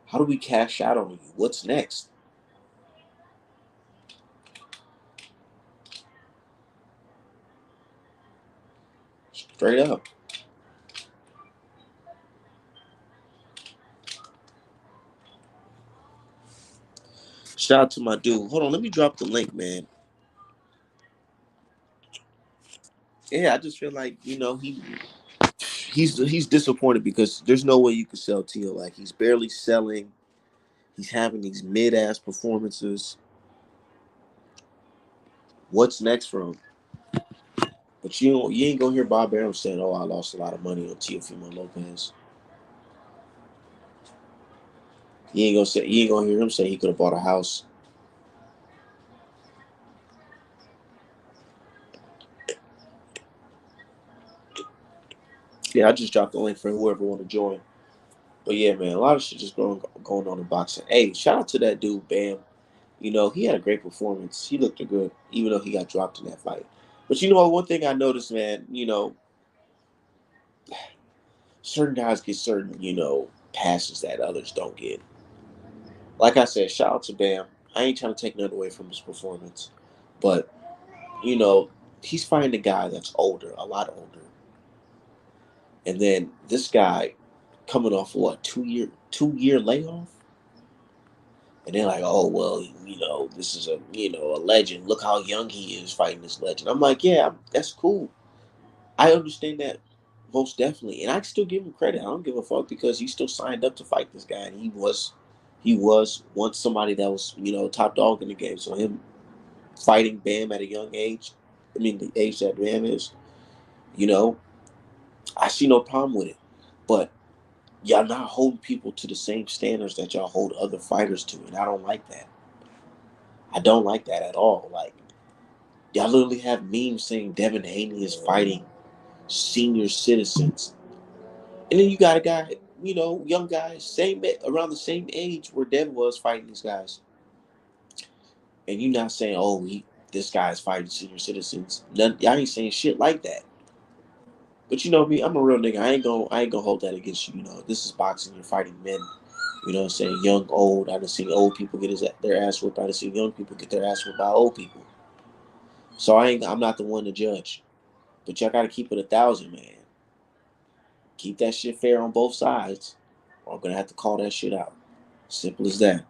How do we cash out on you? What's next? Straight up. Shout out to my dude. Hold on, let me drop the link, man. Yeah, I just feel like he's disappointed because there's no way you can sell Teo. Like he's barely selling. He's having these mid ass performances. What's next for him? But you ain't gonna hear Bob Arum saying, "Oh, I lost a lot of money on Teofimo Lopez." You ain't gonna hear him say he could have bought a house. Yeah, I just dropped the link for whoever want to join. But yeah, man, a lot of shit just going on in boxing. Hey, shout out to that dude, Bam. He had a great performance. He looked good, even though he got dropped in that fight. But one thing I noticed, man, certain guys get certain, passes that others don't get. Like I said, shout out to Bam. I ain't trying to take nothing away from his performance. But, you know, he's fighting a guy that's older, a lot older. And then this guy coming off what, two year layoff? And they're like, oh well, this is a legend. Look how young he is fighting this legend. I'm like, yeah, that's cool. I understand that most definitely, and I still give him credit. I don't give a fuck because he still signed up to fight this guy, and he was once somebody that was top dog in the game. So him fighting Bam at a young age, I mean the age that Bam is, you know, I see no problem with it. But y'all not holding people to the same standards that y'all hold other fighters to, and I don't like that. I don't like that at all. Like y'all literally have memes saying Devin Haney is fighting senior citizens. And then you got a guy, young guy, around the same age where Devin was fighting these guys. And you're not saying, oh, this guy's fighting senior citizens. Y'all ain't saying shit like that. But you know me, I'm a real nigga. I ain't gonna hold that against you. This is boxing. You're fighting men. You know what I'm saying? Young, old. I done seen old people get their ass whooped. I done seen young people get their ass whooped by old people. So I'm not the one to judge. But y'all gotta keep it 1,000, man. Keep that shit fair on both sides. Or I'm gonna have to call that shit out. Simple as that.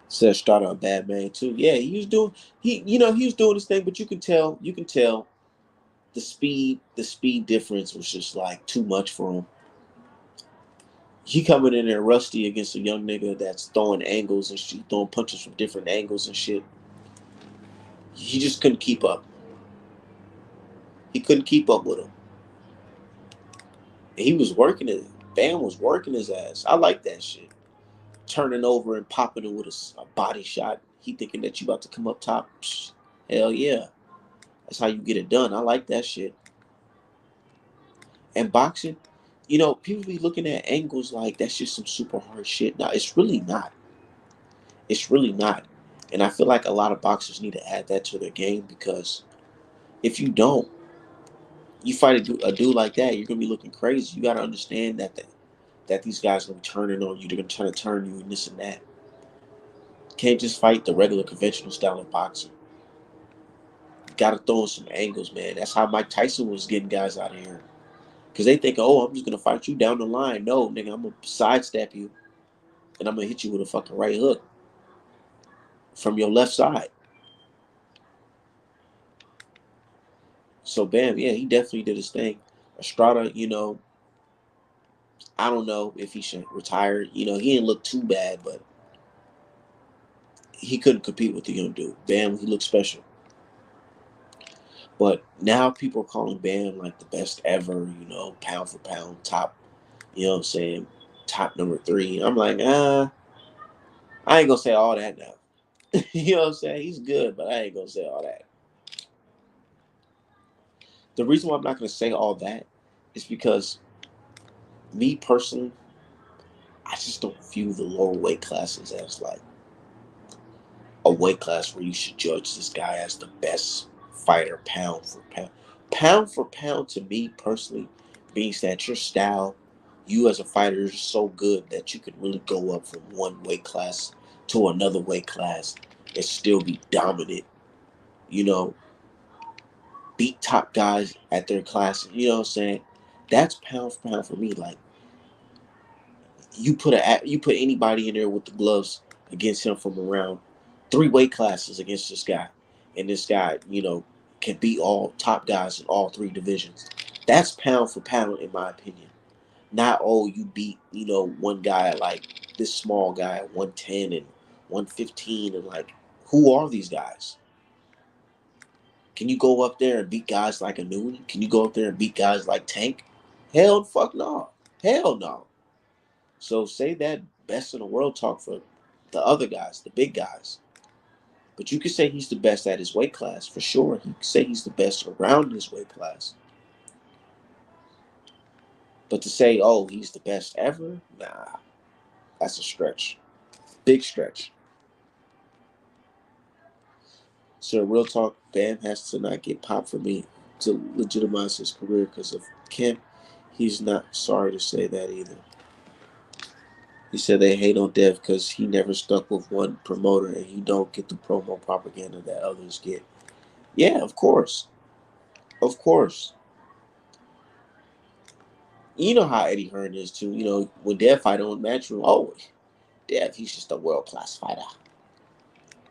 Said started a bad man too. Yeah, he was doing his thing, but you can tell the speed difference was just like too much for him. He coming in there rusty against a young nigga that's throwing angles and shit, throwing punches from different angles and shit. He just couldn't keep up. He couldn't keep up with him. And he was working it. Bam was working his ass. I like that shit. Turning over and popping it with a body shot. He thinking that you about to come up top. Psh, hell yeah. That's how you get it done. I like that shit. And boxing, people be looking at angles like that's just some super hard shit. No, it's really not. It's really not. And I feel like a lot of boxers need to add that to their game because if you don't, you fight a dude like that, you're gonna be looking crazy. You gotta understand that these guys are gonna be turning on you. They're gonna try to turn you and this and that. Can't just fight the regular conventional style of boxing. Gotta throw in some angles, man. That's how Mike Tyson was getting guys out of here. Because they think, oh, I'm just gonna fight you down the line. No, nigga, I'm gonna sidestep you and I'm gonna hit you with a fucking right hook from your left side. So Bam, yeah, he definitely did his thing. Estrada, I don't know if he should retire. He didn't look too bad, but he couldn't compete with the young dude. Bam, he looked special. But now people are calling Bam like the best ever, pound for pound, top, what I'm saying, top number 3. I'm like, I ain't gonna say all that now. You know what I'm saying? He's good, but I ain't gonna say all that. The reason why I'm not gonna say all that is because me personally, I just don't view the lower weight classes as like a weight class where you should judge this guy as the best fighter pound for pound. Pound for pound to me personally means that your style, you as a fighter, is so good that you can really go up from one weight class to another weight class and still be dominant, you know, beat top guys at their class. You know what I'm saying? That's pound for pound for me. Like you put anybody in there with the gloves against him from around 3 weight classes against this guy, and this guy, can beat all top guys in all 3 divisions. That's pound for pound, in my opinion. Not you beat one guy like this small guy at 110 and 115, and like who are these guys? Can you go up there and beat guys like a Noon? Can you go up there and beat guys like Tank? Hell, fuck no. Hell no. So say that best in the world talk for the other guys, the big guys. But you could say he's the best at his weight class for sure. You could say he's the best around his weight class. But to say, oh, he's the best ever, nah, that's a stretch, big stretch. So real talk, Bam has to not get popped for me to legitimize his career because of Kemp. He's not sorry to say that either. He said they hate on Dev because he never stuck with one promoter and he don't get the promo propaganda that others get. Yeah, of course. Of course. You know how Eddie Hearn is too. When Dev fight on Matchroom, oh, Dev, he's just a world class fighter.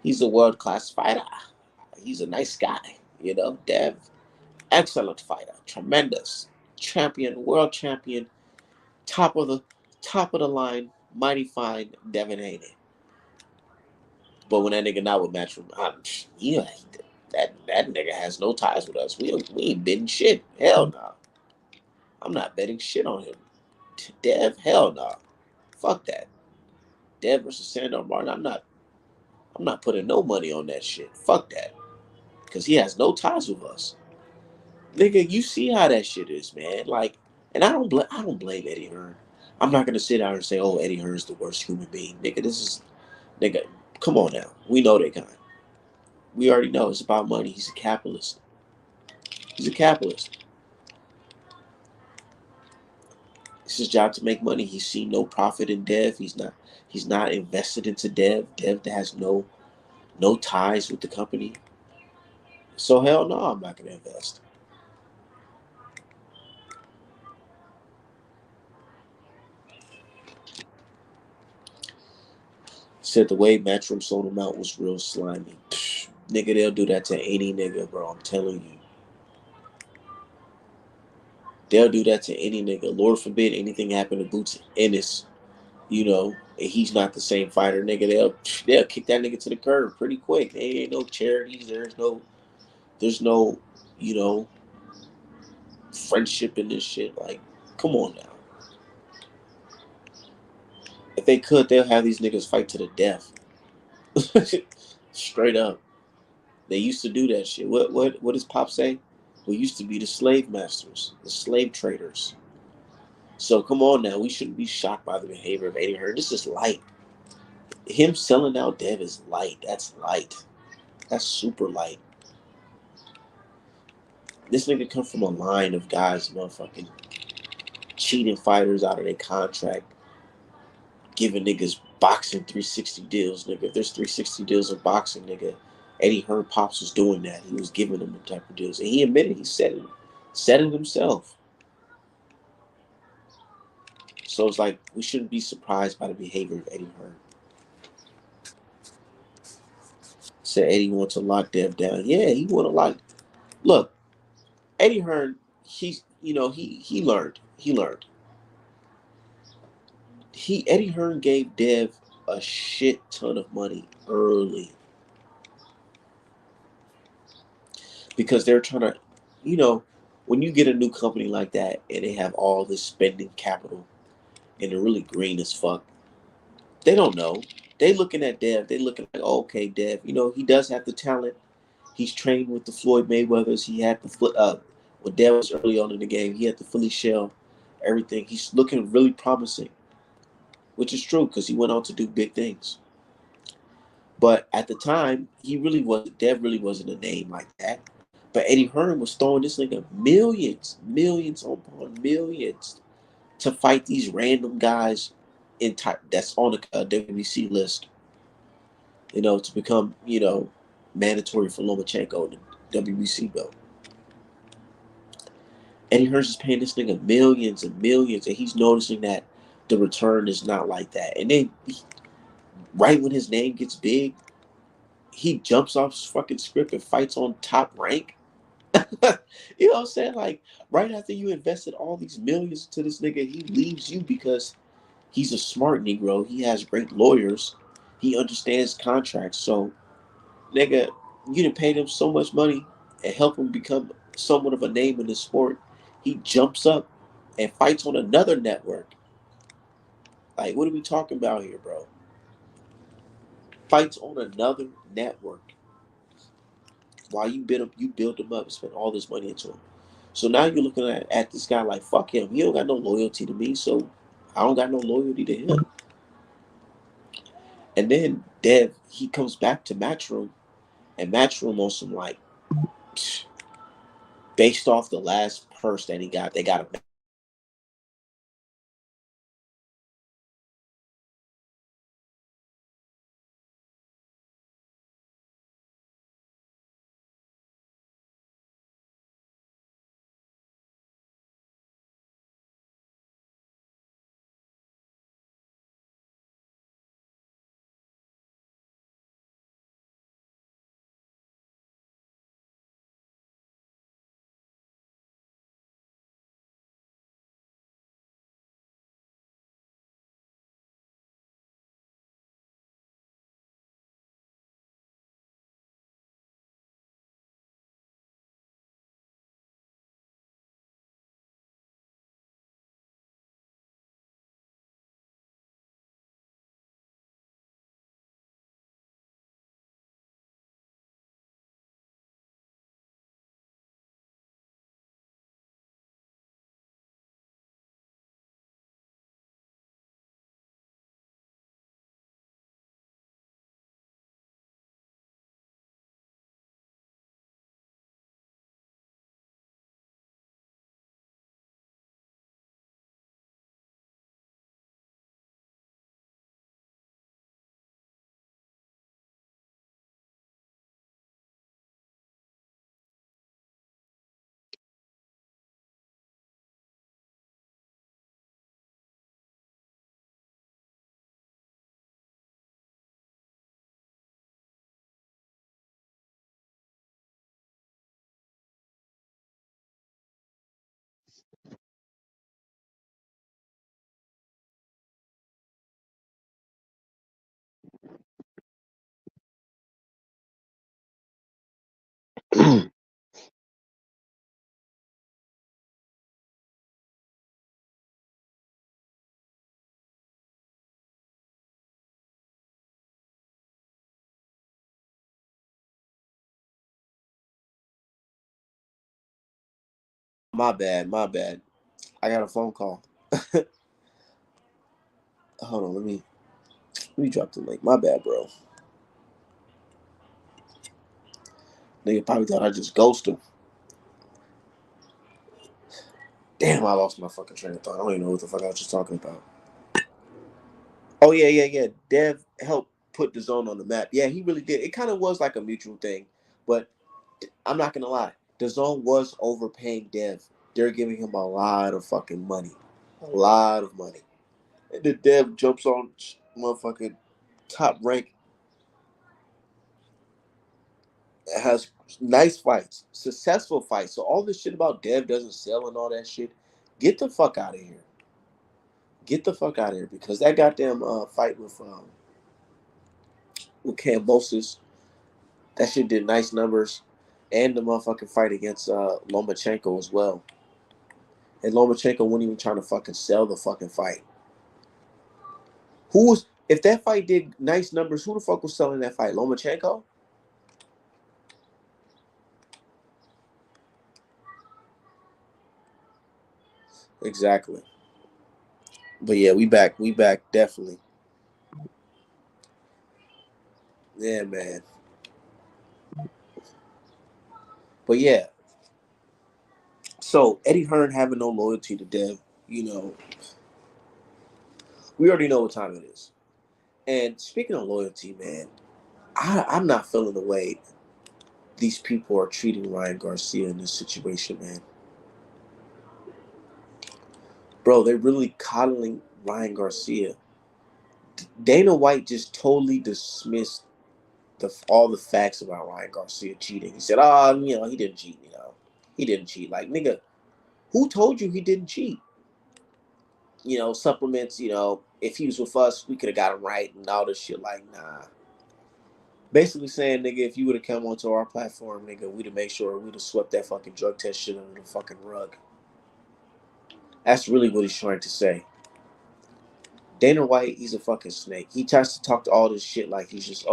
He's a world class fighter. He's a nice guy. Dev, excellent fighter, tremendous champion, world champion, top of the top of the line, mighty fine, Devin Haney. But when that nigga not with Matchroom, yeah, that nigga has no ties with us. We ain't betting shit. Hell no. I'm not betting shit on him. Dev, hell no. Fuck that. Dev versus Sandor Martin. I'm not putting no money on that shit. Fuck that. Cause he has no ties with us. Nigga, you see how that shit is, man. Like, and I don't blame Eddie Hearn. I'm not gonna sit down and say, oh, Eddie Hearn's the worst human being. Nigga, come on now. We know that guy. We already know it's about money. He's a capitalist. He's a capitalist. It's his job to make money. He's seen no profit in Dev. He's not invested into Dev. Dev has no ties with the company. So hell no, I'm not gonna invest. Said the way Matchroom sold him out was real slimy. Psh, nigga, they'll do that to any nigga, bro. I'm telling you. They'll do that to any nigga. Lord forbid anything happen to Boots Ennis, and he's not the same fighter, nigga. They'll kick that nigga to the curb pretty quick. There ain't no charities. There's no, you know, friendship in this shit. Like, come on now. If they could, they'll have these niggas fight to the death. Straight up. They used to do that shit. What does Pop say? We used to be the slave masters, the slave traders. So come on now, we shouldn't be shocked by the behavior of Eddie Hearn. This is light. Him selling out Dev is light. That's light. That's super light. This nigga come from a line of guys motherfucking cheating fighters out of their contract, giving niggas boxing 360 deals, nigga. If there's 360 deals in boxing, nigga, Eddie Hearn Pops was doing that. He was giving them the type of deals. And he admitted said it himself. So it's like we shouldn't be surprised by the behavior of Eddie Hearn. Said Eddie wants to lock Dev down. Yeah, he want to lock. Look, Eddie Hearn, he learned. He learned. Eddie Hearn gave Dev a shit ton of money early because they're trying to, you know, when you get a new company like that and they have all this spending capital and they're really green as fuck, they don't know. They looking at Dev. They looking like, oh, okay, Dev. He does have the talent. He's trained with the Floyd Mayweathers. He had the foot up when Dev was early on in the game. He had the Philly shell, everything. He's looking really promising, which is true because he went on to do big things. But at the time, he really wasn't. Dev really wasn't a name like that. But Eddie Hearn was throwing this nigga millions, millions upon millions to fight these random guys that's on the WBC list. To become mandatory for Lomachenko, the WBC belt. Eddie Hearn is paying this nigga millions and millions, and he's noticing that the return is not like that. And then, right when his name gets big, he jumps off his fucking script and fights on Top Rank. You know what I'm saying? Like, right after you invested all these millions to this nigga, he leaves you because he's a smart Negro. He has great lawyers. He understands contracts. So, nigga, you didn't pay him so much money and help him become somewhat of a name in the sport. He jumps up and fights on another network. Like, what are we talking about here, bro? Fights on another network while you build him up and spend all this money into him. So now you're looking at this guy like, fuck him. He don't got no loyalty to me, so I don't got no loyalty to him. And then Dev, he comes back to Matchroom, and Matchroom on some like, based off the last purse that he got, they got a My bad. My bad. I got a phone call. Hold on. Let me drop the link. My bad, bro. Nigga probably thought I just ghosted him. Damn, I lost my fucking train of thought. I don't even know what the fuck I was just talking about. Oh yeah. Dev helped put the zone on the map. Yeah, he really did. It kind of was like a mutual thing, but I'm not gonna lie. The zone was overpaying Dev. They're giving him a lot of fucking money, a lot of money. And the Dev jumps on motherfucking top rank, has nice fights, successful fights. So all this shit about Dev doesn't sell and all that shit, get the fuck out of here. Get the fuck out of here because that goddamn fight with Cambosis, that shit did nice numbers, and the motherfucking fight against Lomachenko as well. And Lomachenko wasn't even trying to fucking sell the fucking fight. Who was if that fight did nice numbers? Who the fuck was selling that fight? Lomachenko. Exactly. But yeah, we back. We back definitely. Yeah, man. But yeah, so Eddie Hearn having no loyalty to Dev, you know, we already know what time it is. And speaking of loyalty, man, I'm not feeling the way these people are treating Ryan Garcia in this situation, man. Bro, they're really coddling Ryan Garcia. Dana White just totally dismissed all the facts about Ryan Garcia cheating. He said, "Oh, he didn't cheat. He didn't cheat." Like, nigga, who told you he didn't cheat? Supplements. If he was with us, we could have got him right and all this shit. Like, nah. Basically saying, nigga, if you would have come onto our platform, nigga, we'd have made sure we'd have swept that fucking drug test shit under the fucking rug. That's really what he's trying to say. Dana White, he's a fucking snake. He tries to talk to all this shit like he's just,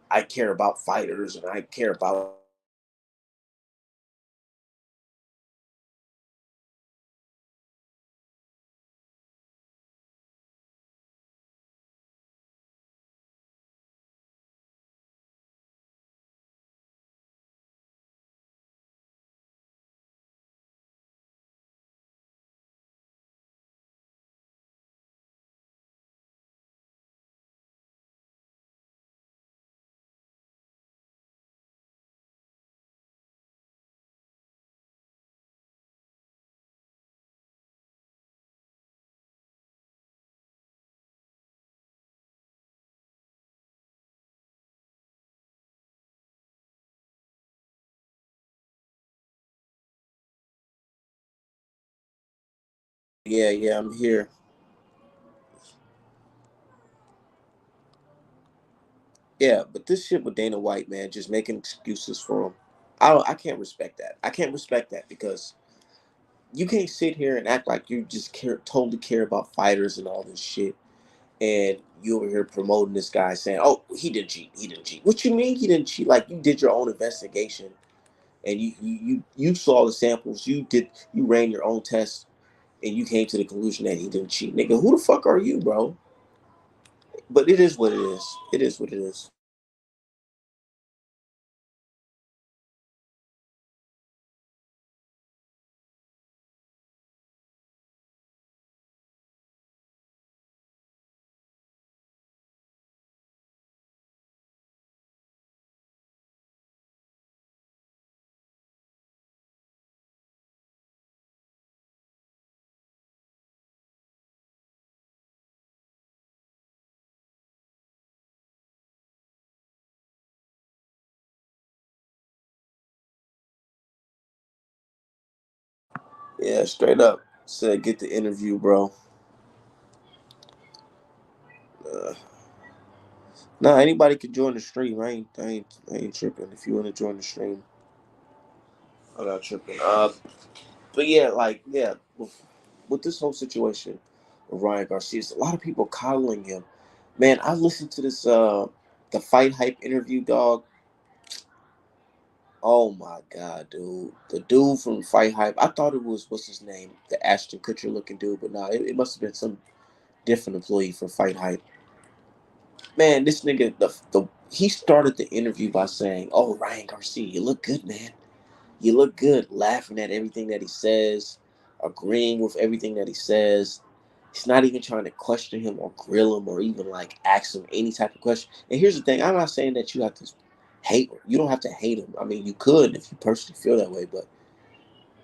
I care about fighters and I care about. Yeah, I'm here. Yeah, but this shit with Dana White, man, just making excuses for him. I can't respect that. I can't respect that because you can't sit here and act like you just totally care about fighters and all this shit, and you over here promoting this guy saying, "Oh, he didn't cheat. He didn't cheat." What you mean he didn't cheat? Like you did your own investigation, and you saw the samples. You ran your own tests, and you came to the conclusion that he didn't cheat. Nigga, who the fuck are you, bro? But it is what it is. It is what it is. Yeah, straight up. Said get the interview, bro. Uh, anybody can join the stream. I ain't tripping. If you want to join the stream, I'm not tripping. But yeah, with this whole situation with Ryan Garcia, a lot of people coddling him. Man, I listened to this the fight hype interview, dog. Oh my god, dude! The dude from Fight Hype. I thought it was what's his name, the Ashton Kutcher looking dude, but no, it must have been some different employee for Fight Hype. Man, this nigga, the he started the interview by saying, "Oh, Ryan Garcia, you look good, man. You look good." Laughing at everything that he says, agreeing with everything that he says. He's not even trying to question him or grill him or even like ask him any type of question. And here's the thing: I'm not saying that you have to hate. You don't have to hate him. I mean, you could if you personally feel that way, but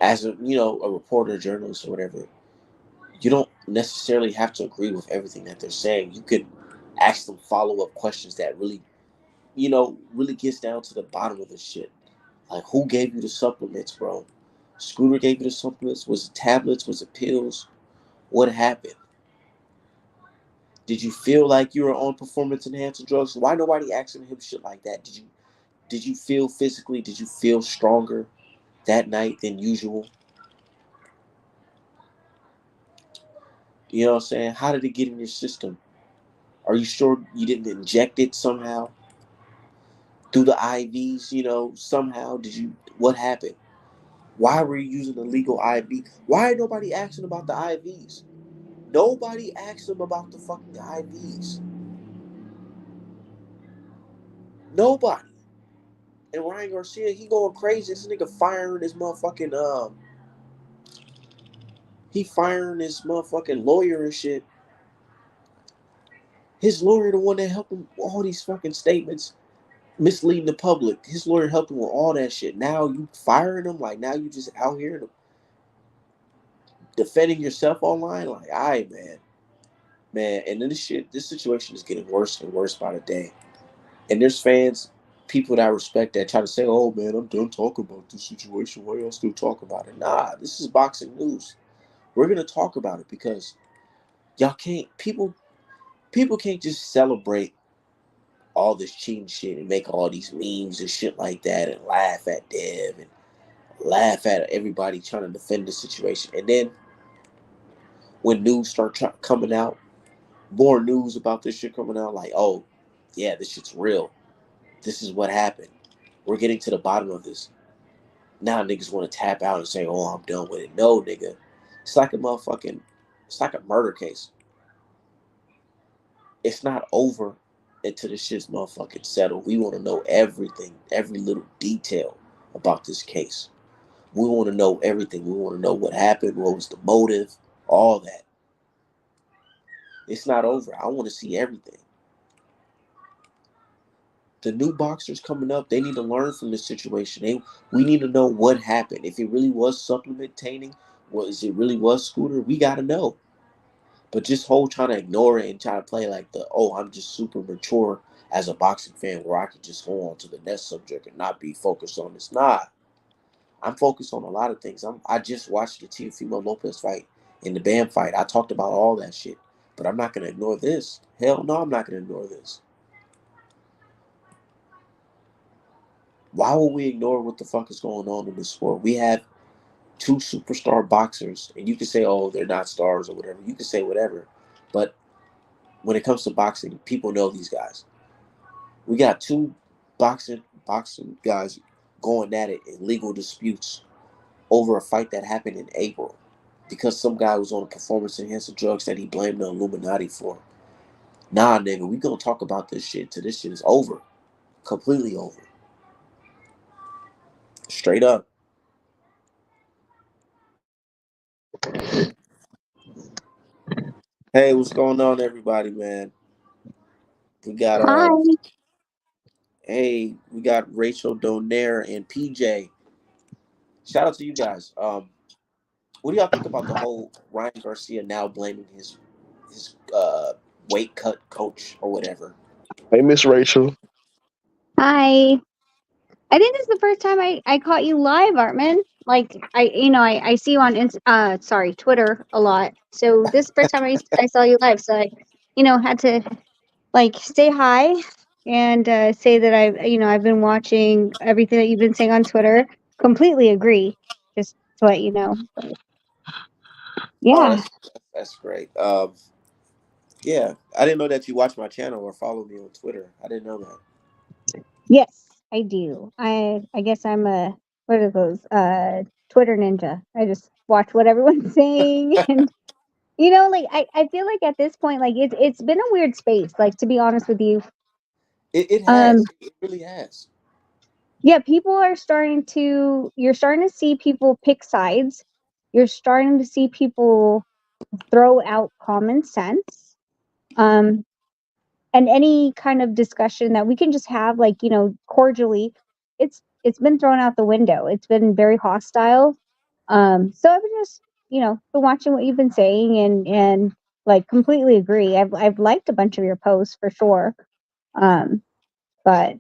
as a a reporter, journalist, or whatever, you don't necessarily have to agree with everything that they're saying. You could ask them follow up questions that really, really gets down to the bottom of the shit. Like, who gave you the supplements, bro? Scooter gave you the supplements? Was it tablets? Was it pills? What happened? Did you feel like you were on performance enhancing drugs? Why nobody asking him shit like that? Did you feel physically? Did you feel stronger that night than usual? You know what I'm saying? How did it get in your system? Are you sure you didn't inject it somehow through the IVs? Somehow did you? What happened? Why were you using the legal IV? Why ain't nobody asking about the IVs? Nobody asked him about the fucking IVs. Nobody. And Ryan Garcia, he going crazy. This nigga firing his motherfucking he firing his motherfucking lawyer and shit. His lawyer, the one that helped him with all these fucking statements, misleading the public. His lawyer helped him with all that shit. Now you firing him, like now you just out here defending yourself online. Like, all right, man. And then this situation is getting worse and worse by the day. And there's fans, people that I respect that try to say, "Oh man, I'm done talking about this situation. Why y'all still talk about it?" Nah, this is boxing news. We're gonna talk about it because y'all can't. People can't just celebrate all this cheating shit and make all these memes and shit like that and laugh at Dev and laugh at everybody trying to defend the situation. And then when news coming out, more news about this shit coming out, like, oh yeah, this shit's real. This is what happened. We're getting to the bottom of this. Now niggas want to tap out and say, "Oh, I'm done with it." No, nigga. It's like a motherfucking, it's like a murder case. It's not over until this shit's motherfucking settled. We want to know everything, every little detail about this case. We want to know everything. We want to know what happened, what was the motive, all that. It's not over. I want to see everything. The new boxers coming up, they need to learn from this situation. We need to know what happened. If it really was supplementating, it really was Scooter, we got to know. But just whole trying to ignore it and try to play like I'm just super mature as a boxing fan where I could just hold on to the next subject and not be focused on this. Nah, I'm focused on a lot of things. I just watched the Teofimo Lopez fight and the Bam fight. I talked about all that shit. But I'm not going to ignore this. Hell no, I'm not going to ignore this. Why would we ignore what the fuck is going on in this sport? We have two superstar boxers, and you can say, "Oh, they're not stars" or whatever. You can say whatever, but when it comes to boxing, people know these guys. We got two boxing guys going at it in legal disputes over a fight that happened in April because some guy was on performance enhancing drugs that he blamed the Illuminati for. Nah, nigga, we gonna talk about this shit till this shit is over, completely over, straight up. Hey, what's going on, everybody, man? We got Hi. hey, we got Rachel Donaire and PJ. Shout out to you guys. What do y'all think about the whole Ryan Garcia now blaming his weight cut coach or whatever? Hey, Miss Rachel. Hi. I think this is the first time I caught you live, Artman. Like I see you on Twitter a lot. So this is the first time I saw you live. So I, had to like say hi and say that I've been watching everything that you've been saying on Twitter. Completely agree. Just to let you know. But Oh, yeah. that's great. Yeah, I didn't know that you watch my channel or follow me on Twitter. I didn't know that. Yes. I do. I guess I'm a, what are those? Twitter ninja. I just watch what everyone's saying, and like I feel like at this point, like it's been a weird space. Like, to be honest with you, It um, has. It really has. yeah, people are starting to. You're starting to see people pick sides. You're starting to see people throw out common sense. Um, and any kind of discussion that we can just have, like, cordially, it's been thrown out the window. It's been very hostile. So I've been just, been watching what you've been saying, and like, completely agree. I've liked a bunch of your posts for sure. Um but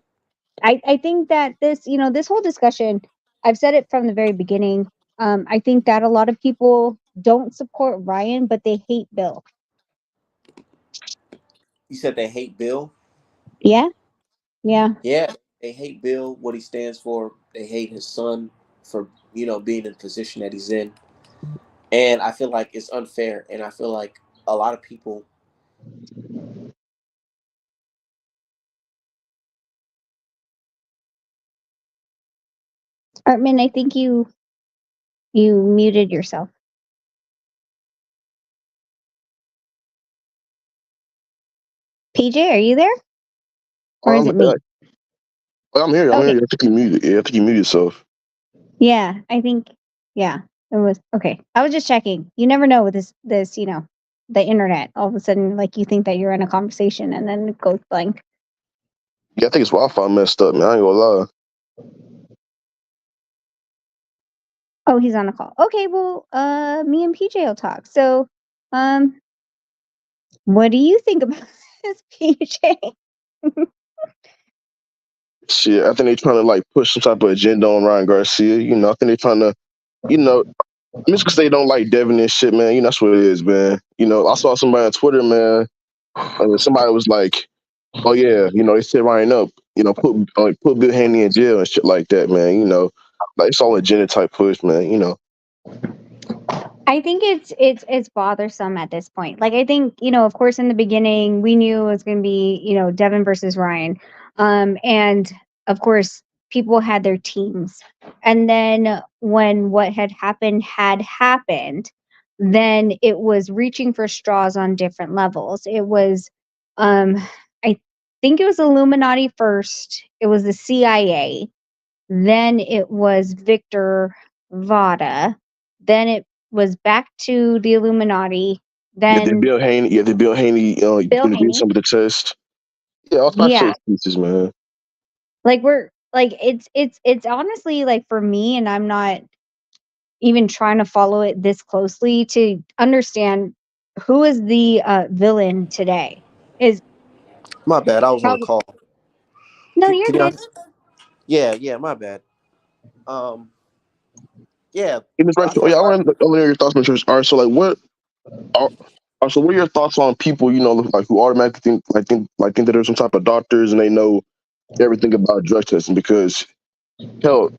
I think that this whole discussion, I've said it from the very beginning. I think that a lot of people don't support Ryan, but they hate Bill. You said they hate Bill. Yeah, yeah. Yeah, they hate Bill, what he stands for. They hate his son for being in the position that he's in, and I feel like it's unfair. And I feel like a lot of people. Artman, I think you muted yourself. PJ, are you there? Or is it me? I'm here. I'm Okay. here. I think you muted. Yeah, I think you muted yourself. Yeah, I think, yeah, it was okay. I was just checking. You never know with this, the internet. All of a sudden, like, you think that you're in a conversation and then it goes blank. Yeah, I think it's Wi-Fi messed up, man. I ain't gonna lie. Oh, he's on a call. Okay, well, me and PJ will talk. So, um, what do you think about this, PJ? Shit, I think they trying to like push some type of agenda on Ryan Garcia. I think they trying to, you know, just because they don't like Devin and shit, man. That's what it is, man. I saw somebody on Twitter, man. Somebody was like, "Oh yeah, they set Ryan up. Put Bill Haney in jail and shit like that, man. Like it's all agenda type push, man. I think it's bothersome at this point. Like, I think, of course, in the beginning we knew it was going to be, Devin versus Ryan, and of course people had their teams, and then when what had happened, then it was reaching for straws on different levels. It was, um, I think it was Illuminati first. It was the CIA, then it was Victor Vada. Then it was back to the Illuminati. Yeah, the Then Bill Haney. Yeah, the Bill Haney. Bill Gonna do Haney. some of the test. Yeah, all types of Yeah, excuses, man. like, we're like, it's honestly, like, for me, and I'm not even trying to follow it this closely to understand who is the villain today. Is My bad. I was on a probably, call. no, To you're be good. honest. Yeah, yeah. My bad. Um. Yeah. Hey, Ms. I Rachel, thought yeah, I Ryan. want to hear your thoughts, Mr. All right, so like, are, so what are your thoughts on people, like who automatically think that there's some type of doctors and they know everything about drug testing? Because hell,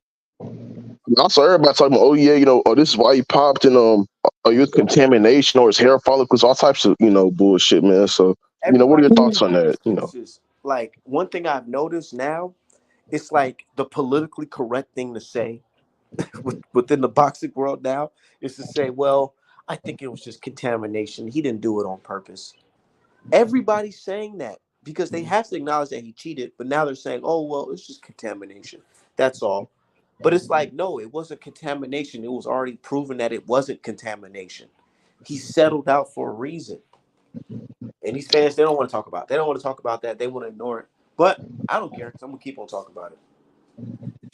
I saw everybody talking about, oh yeah, oh this is why he popped and oh it's contamination or it's hair follicles, all types of bullshit, man. So what are your Everybody thoughts making on that? excuses. Like one thing I've noticed now, it's like the politically correct thing to say within the boxing world now is to say, "Well, I think it was just contamination. He didn't do it on purpose." Everybody's saying that because they have to acknowledge that he cheated, but now they're saying, "Oh, well, it's just contamination. That's all." But it's like, no, it wasn't contamination. It was already proven that it wasn't contamination. He settled out for a reason. And these fans, they don't want to talk about it. They don't want to talk about that. They want to ignore it. But I don't care because I'm gonna keep on talking about it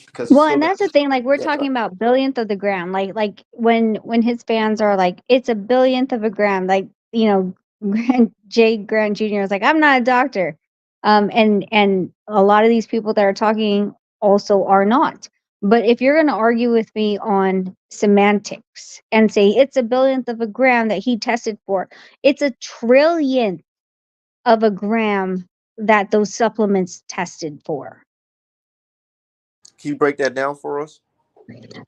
because it's Well, still and gonna. that's the thing. Like, we're Yeah, go talking about billionth of the gram. Like when his fans are like, it's a billionth of a gram. Like, Grant Jr. is like, I'm not a doctor. And a lot of these people that are talking also are not. But if you're going to argue with me on semantics and say it's a billionth of a gram that he tested for, it's a trillionth of a gram that those supplements tested for. Can you break that down for us?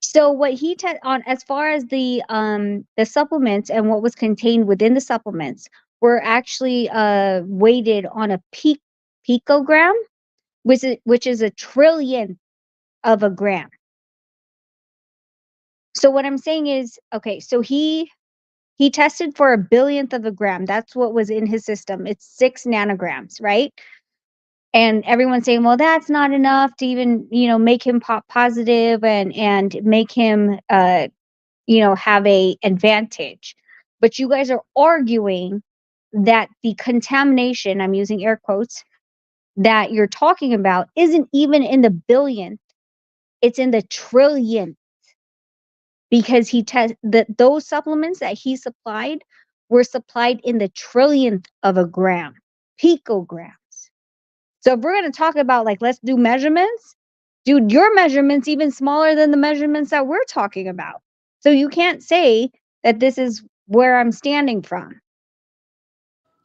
So what he on, as far as the supplements and what was contained within the supplements, were actually weighted on a picogram, which is a trillionth of a gram. So what I'm saying is, okay, so he tested for a billionth of a gram. That's what was in his system. It's 6 nanograms, right? And everyone's saying, well, that's not enough to even, make him pop positive and make him have a advantage. But you guys are arguing that the contamination, I'm using air quotes, that you're talking about isn't even in the billionth, it's in the trillionth, because those supplements that he supplied were supplied in the trillionth of a gram, picograms. So if we're going to talk about, like, let's do measurements, dude, your measurements even smaller than the measurements that we're talking about. So you can't say that this is where I'm standing from.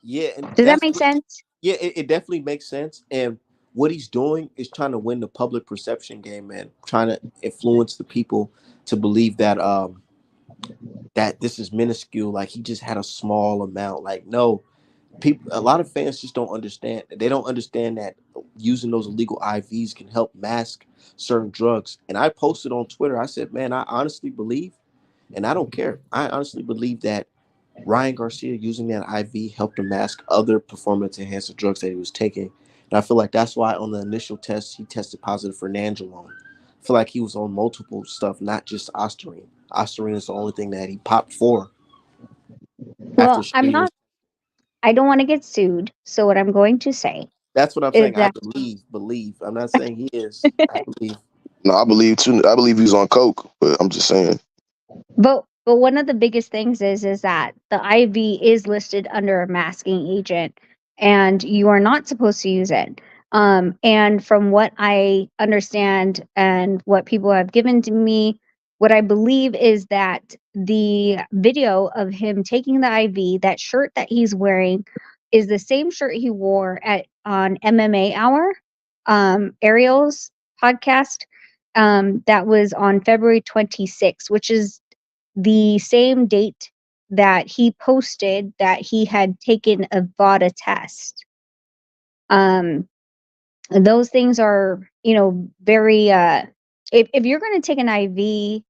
Yeah, and Does that that's make sense? yeah, it definitely makes sense. And what he's doing is trying to win the public perception game, man. Trying to influence the people to believe that this is minuscule. Like he just had a small amount. Like no, people. A lot of fans just don't understand. They don't understand that using those illegal IVs can help mask certain drugs. And I posted on Twitter. I said, man, I honestly believe, and I don't care. I honestly believe that Ryan Garcia using that IV helped him mask other performance enhancing drugs that he was taking. And I feel like that's why on the initial test he tested positive for nandrolone. I feel like he was on multiple stuff, not just ostarine. Ostarine is the only thing that he popped for after Well, shooting was. I don't want to get sued. So what I'm going to say That's what I'm is saying. I that, believe. I'm not saying he is. I believe. No, I believe too. I believe he's on coke, but I'm just saying. but one of the biggest things is that the IV is listed under a masking agent, and you are not supposed to use it. And from what I understand and what people have given to me, what I believe is that the video of him taking the IV, that shirt that he's wearing, is the same shirt he wore at on MMA Hour, Ariel's podcast. That was on February 26th, which is the same date that he posted that he had taken a VADA test. Um, those things are, very. If you're going to take an IV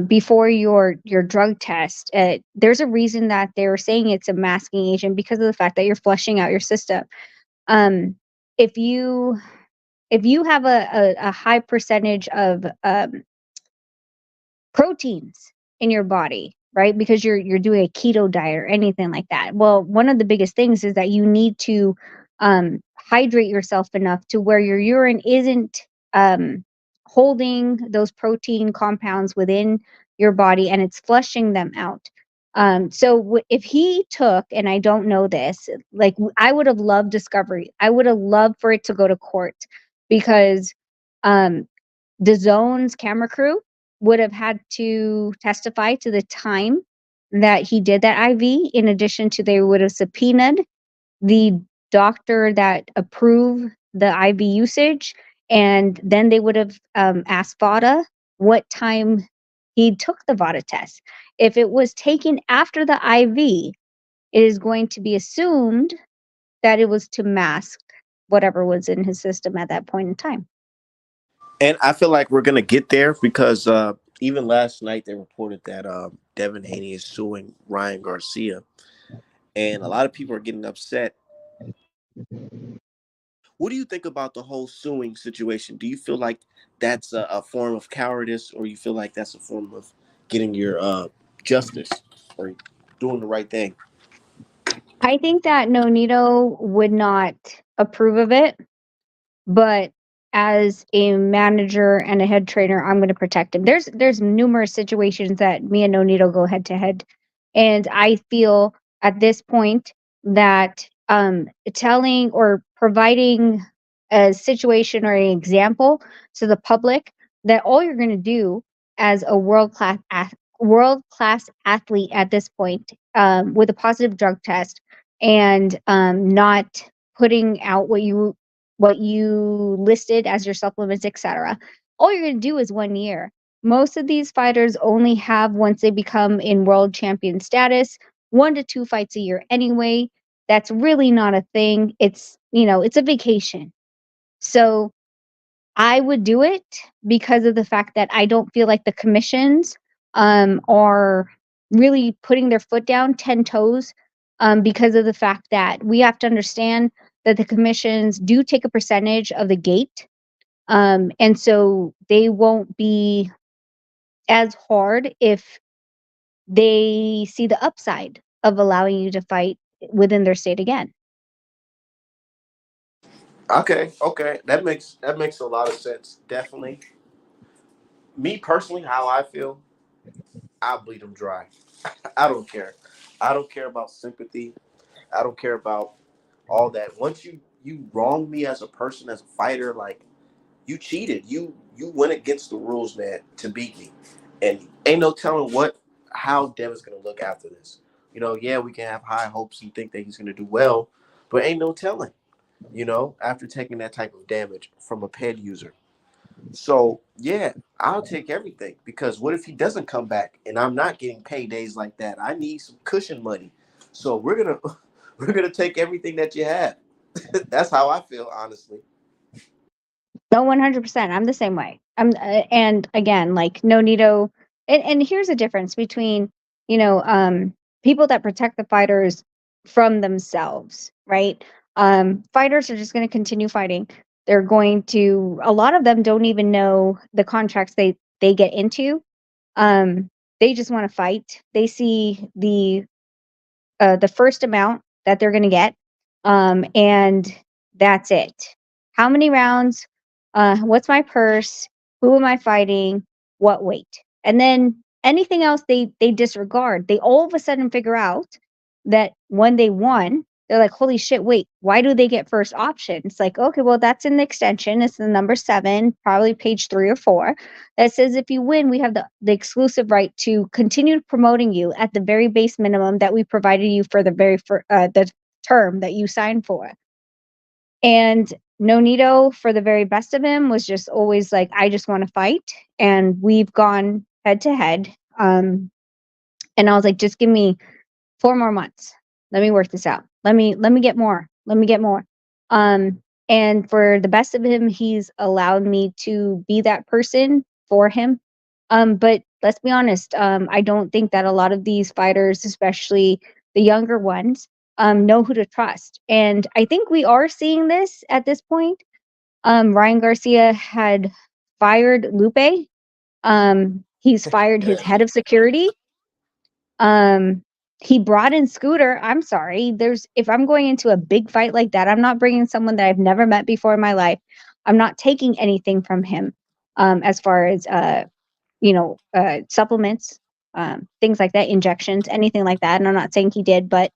before your drug test, there's a reason that they're saying it's a masking agent, because of the fact that you're flushing out your system. Um, if you have a high percentage of proteins in your body, right? Because you're doing a keto diet or anything like that. Well, one of the biggest things is that you need to hydrate yourself enough to where your urine isn't holding those protein compounds within your body, and it's flushing them out. So if he took, and I don't know this, like, I would have loved discovery. I would have loved for it to go to court, because um, the Zone's camera crew would have had to testify to the time that he did that IV. In addition to, they would have subpoenaed the doctor that approved the IV usage, and then they would have asked VADA what time he took the VADA test. If it was taken after the IV, it is going to be assumed that it was to mask whatever was in his system at that point in time. And I feel like we're gonna get there because even last night they reported that Devin Haney is suing Ryan Garcia, and a lot of people are getting upset. What do you think about the whole suing situation? Do you feel like that's a form of cowardice, or you feel like that's a form of getting your justice or doing the right thing? I think that Nonito would not approve of it, but as a manager and a head trainer, I'm going to protect him. There's numerous situations that me and Nonito go head to head, and I feel at this point that telling or providing a situation or an example to the public that all you're going to do as a world class athlete at this point, with a positive drug test, and not putting out what you listed as your supplements, etc. All you're going to do is 1 year. Most of these fighters only have, once they become in world champion status, 1 to 2 fights a year anyway. That's really not a thing. It's a vacation. So I would do it because of the fact that I don't feel like the commissions are really putting their foot down 10 toes, because of the fact that we have to understand that the commissions do take a percentage of the gate. And so they won't be as hard if they see the upside of allowing you to fight within their state again. Okay, okay, that makes a lot of sense. Definitely, me personally, how I feel, I'll bleed them dry. I don't care. I don't care about sympathy. I don't care about all that. Once you wrong me as a person, as a fighter, like you cheated. You went against the rules, man, to beat me. And ain't no telling what how Devin's gonna look after this. Yeah, we can have high hopes and think that he's gonna do well, but ain't no telling. After taking that type of damage from a ped user. So yeah, I'll take everything because what if he doesn't come back and I'm not getting paydays like that? I need some cushion money. So we're gonna we're gonna take everything that you have. That's how I feel, honestly. No, 100%. I'm the same way. And again, like no Nito, and here's the difference between, you know, people that protect the fighters from themselves, right? Fighters are just going to continue fighting. They're going to, a lot of them don't even know the contracts they get into. Um, they just want to fight. They see the first amount that they're going to get, and that's it. How many rounds? What's my purse? Who am I fighting? What weight? And then anything else they disregard. They all of a sudden figure out that when they won, they're like, holy shit, wait, why do they get first option? It's like, okay, well, that's in the extension. It's the number 7, probably page 3 or 4, that says if you win, we have the exclusive right to continue promoting you at the very base minimum that we provided you for the term that you signed for. And Nonito, for the very best of him, was just always like, I just want to fight. And we've gone head to head. And I was like, just give me 4 more months. Let me work this out. Let me get more. Let me get more. And for the best of him, he's allowed me to be that person for him. But let's be honest, I don't think that a lot of these fighters, especially the younger ones, know who to trust. And I think we are seeing this at this point. Ryan Garcia had fired Lupe. He's fired his head of security. um, he brought in Scooter. I'm sorry. If I'm going into a big fight like that, I'm not bringing someone that I've never met before in my life. I'm not taking anything from him, as far as supplements, things like that, injections, anything like that. And I'm not saying he did, but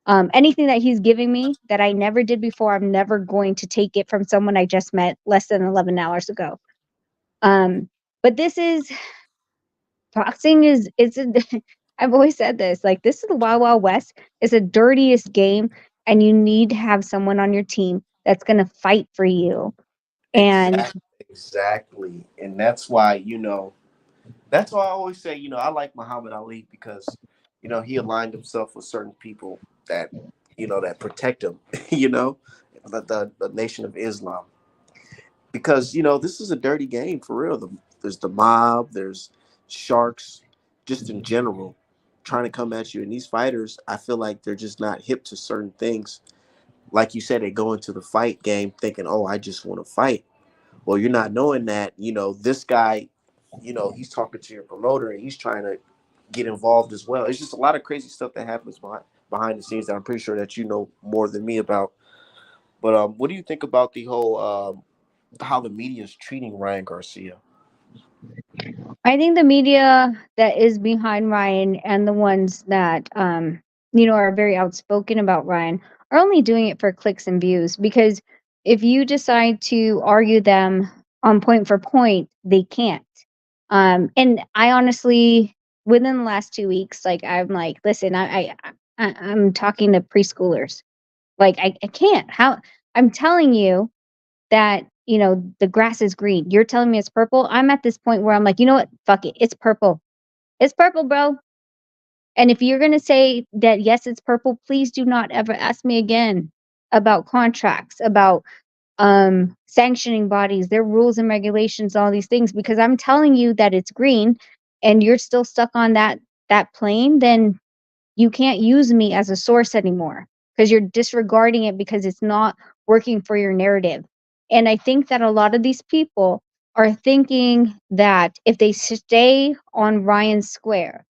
anything that he's giving me that I never did before, I'm never going to take it from someone I just met less than 11 hours ago. But this is boxing is it's a I've always said this, like, this is the Wild Wild West. It's the dirtiest game, and you need to have someone on your team that's gonna fight for you. And Exactly, exactly. And that's why I always say, I like Muhammad Ali because, he aligned himself with certain people that protect him, you know, the Nation of Islam. Because, this is a dirty game for real. There's the mob, there's sharks, just in general, trying to come at you. And these fighters, I feel like they're just not hip to certain things. Like you said, they go into the fight game thinking, oh, I just want to fight. Well, you're not knowing that, this guy, he's talking to your promoter and he's trying to get involved as well. It's just a lot of crazy stuff that happens behind the scenes that I'm pretty sure that you know more than me about. But what do you think about the whole how the media is treating Ryan Garcia? I think the media that is behind Ryan and the ones that are very outspoken about Ryan are only doing it for clicks and views, because if you decide to argue them on point for point, they can't. And I honestly, within the last 2 weeks, like, I'm like, listen, I'm talking to preschoolers. Like, I can't. How I'm telling you that, the grass is green. You're telling me it's purple. I'm at this point where I'm like, you know what? Fuck it. It's purple. It's purple, bro. And if you're going to say that, yes, it's purple, please do not ever ask me again about contracts, about sanctioning bodies, their rules and regulations, all these things. Because I'm telling you that it's green, and you're still stuck on that plane, then you can't use me as a source anymore because you're disregarding it because it's not working for your narrative. And I think that a lot of these people are thinking that if they stay on Ryan's square,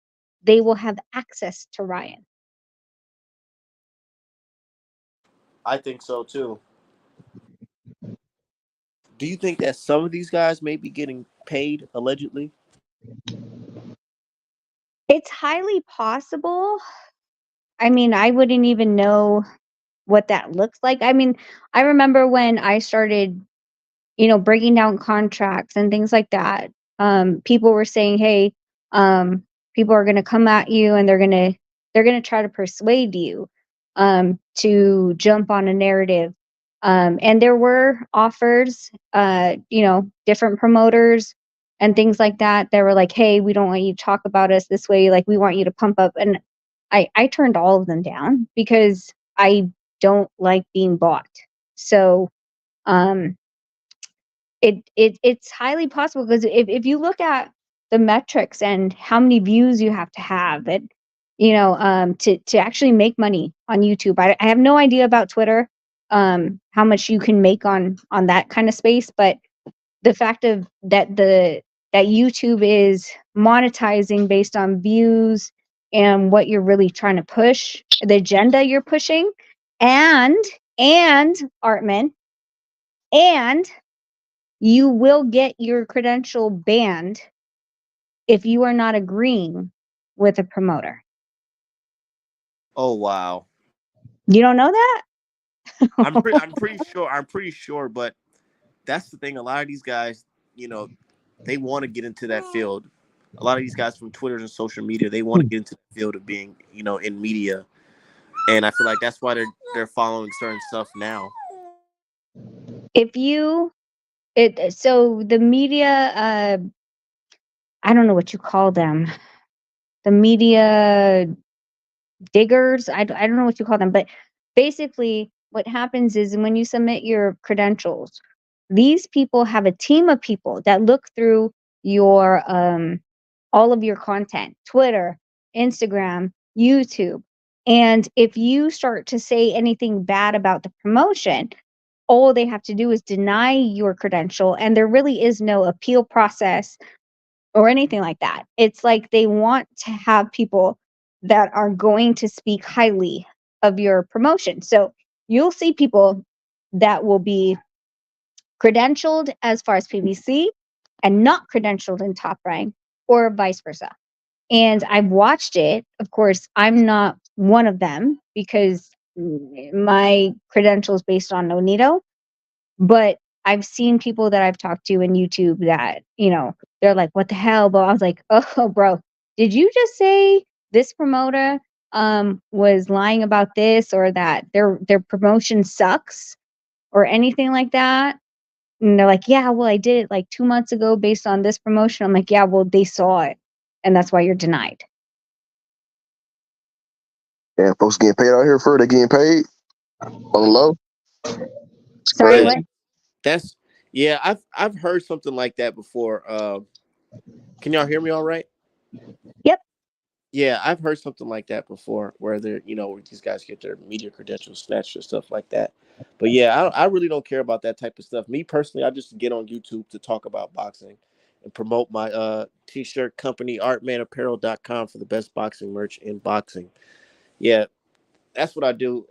they will have access to Ryan. I think so too. Do you think that some of these guys may be getting paid allegedly? It's highly possible. I mean, I wouldn't even know what that looks like. I mean, I remember when I started, breaking down contracts and things like that. People were saying, "Hey, um, people are going to come at you, and they're gonna try to persuade you to jump on a narrative." And there were offers, different promoters and things like that. They were like, "Hey, we don't want you to talk about us this way. Like, we want you to pump up." And I turned all of them down because I don't like being bought. So. Um, it's highly possible because if you look at the metrics and how many views you have and to actually make money on YouTube. I have no idea about Twitter, how much you can make on that kind of space, but the fact of that YouTube is monetizing based on views and what you're really trying to push, the agenda you're pushing, and and Artman, and you will get your credential banned if you are not agreeing with a promoter. Oh wow. You don't know that? I'm pretty sure, but that's the thing. A lot of these guys, you know, they want to get into that field. A lot of these guys from Twitter and social media, they want to get into the field of being, in media. And I feel like that's why they're following certain stuff now. If you it so the media, I don't know what you call them. The media diggers, I don't know what you call them, but basically what happens is when you submit your credentials, these people have a team of people that look through your all of your content, Twitter, Instagram, YouTube. And if you start to say anything bad about the promotion, all they have to do is deny your credential, and there really is no appeal process or anything like that. It's like they want to have people that are going to speak highly of your promotion. So you'll see people that will be credentialed as far as PVC and not credentialed in top rank, or vice versa. And I've watched it. Of course, I'm not one of them because my credential is based on Nonito, but I've seen people that I've talked to in YouTube that, they're like, "What the hell?" But I was like, "Oh, bro, did you just say this promoter was lying about this, or that their promotion sucks or anything like that?" And they're like, "Yeah, well, I did it like 2 months ago based on this promotion." I'm like, "Yeah, well, they saw it, and that's why you're denied." And folks getting paid out here for it. They getting paid on the low. It's Sorry, Yeah, what? crazy. that's yeah. I've heard something like that before. Can y'all hear me all right? Yep. Yeah, I've heard something like that before, where where these guys get their media credentials snatched or stuff like that. But yeah, I really don't care about that type of stuff. Me personally, I just get on YouTube to talk about boxing and promote my t-shirt company, artmanapparel.com, for the best boxing merch in boxing. Yeah, that's what I do.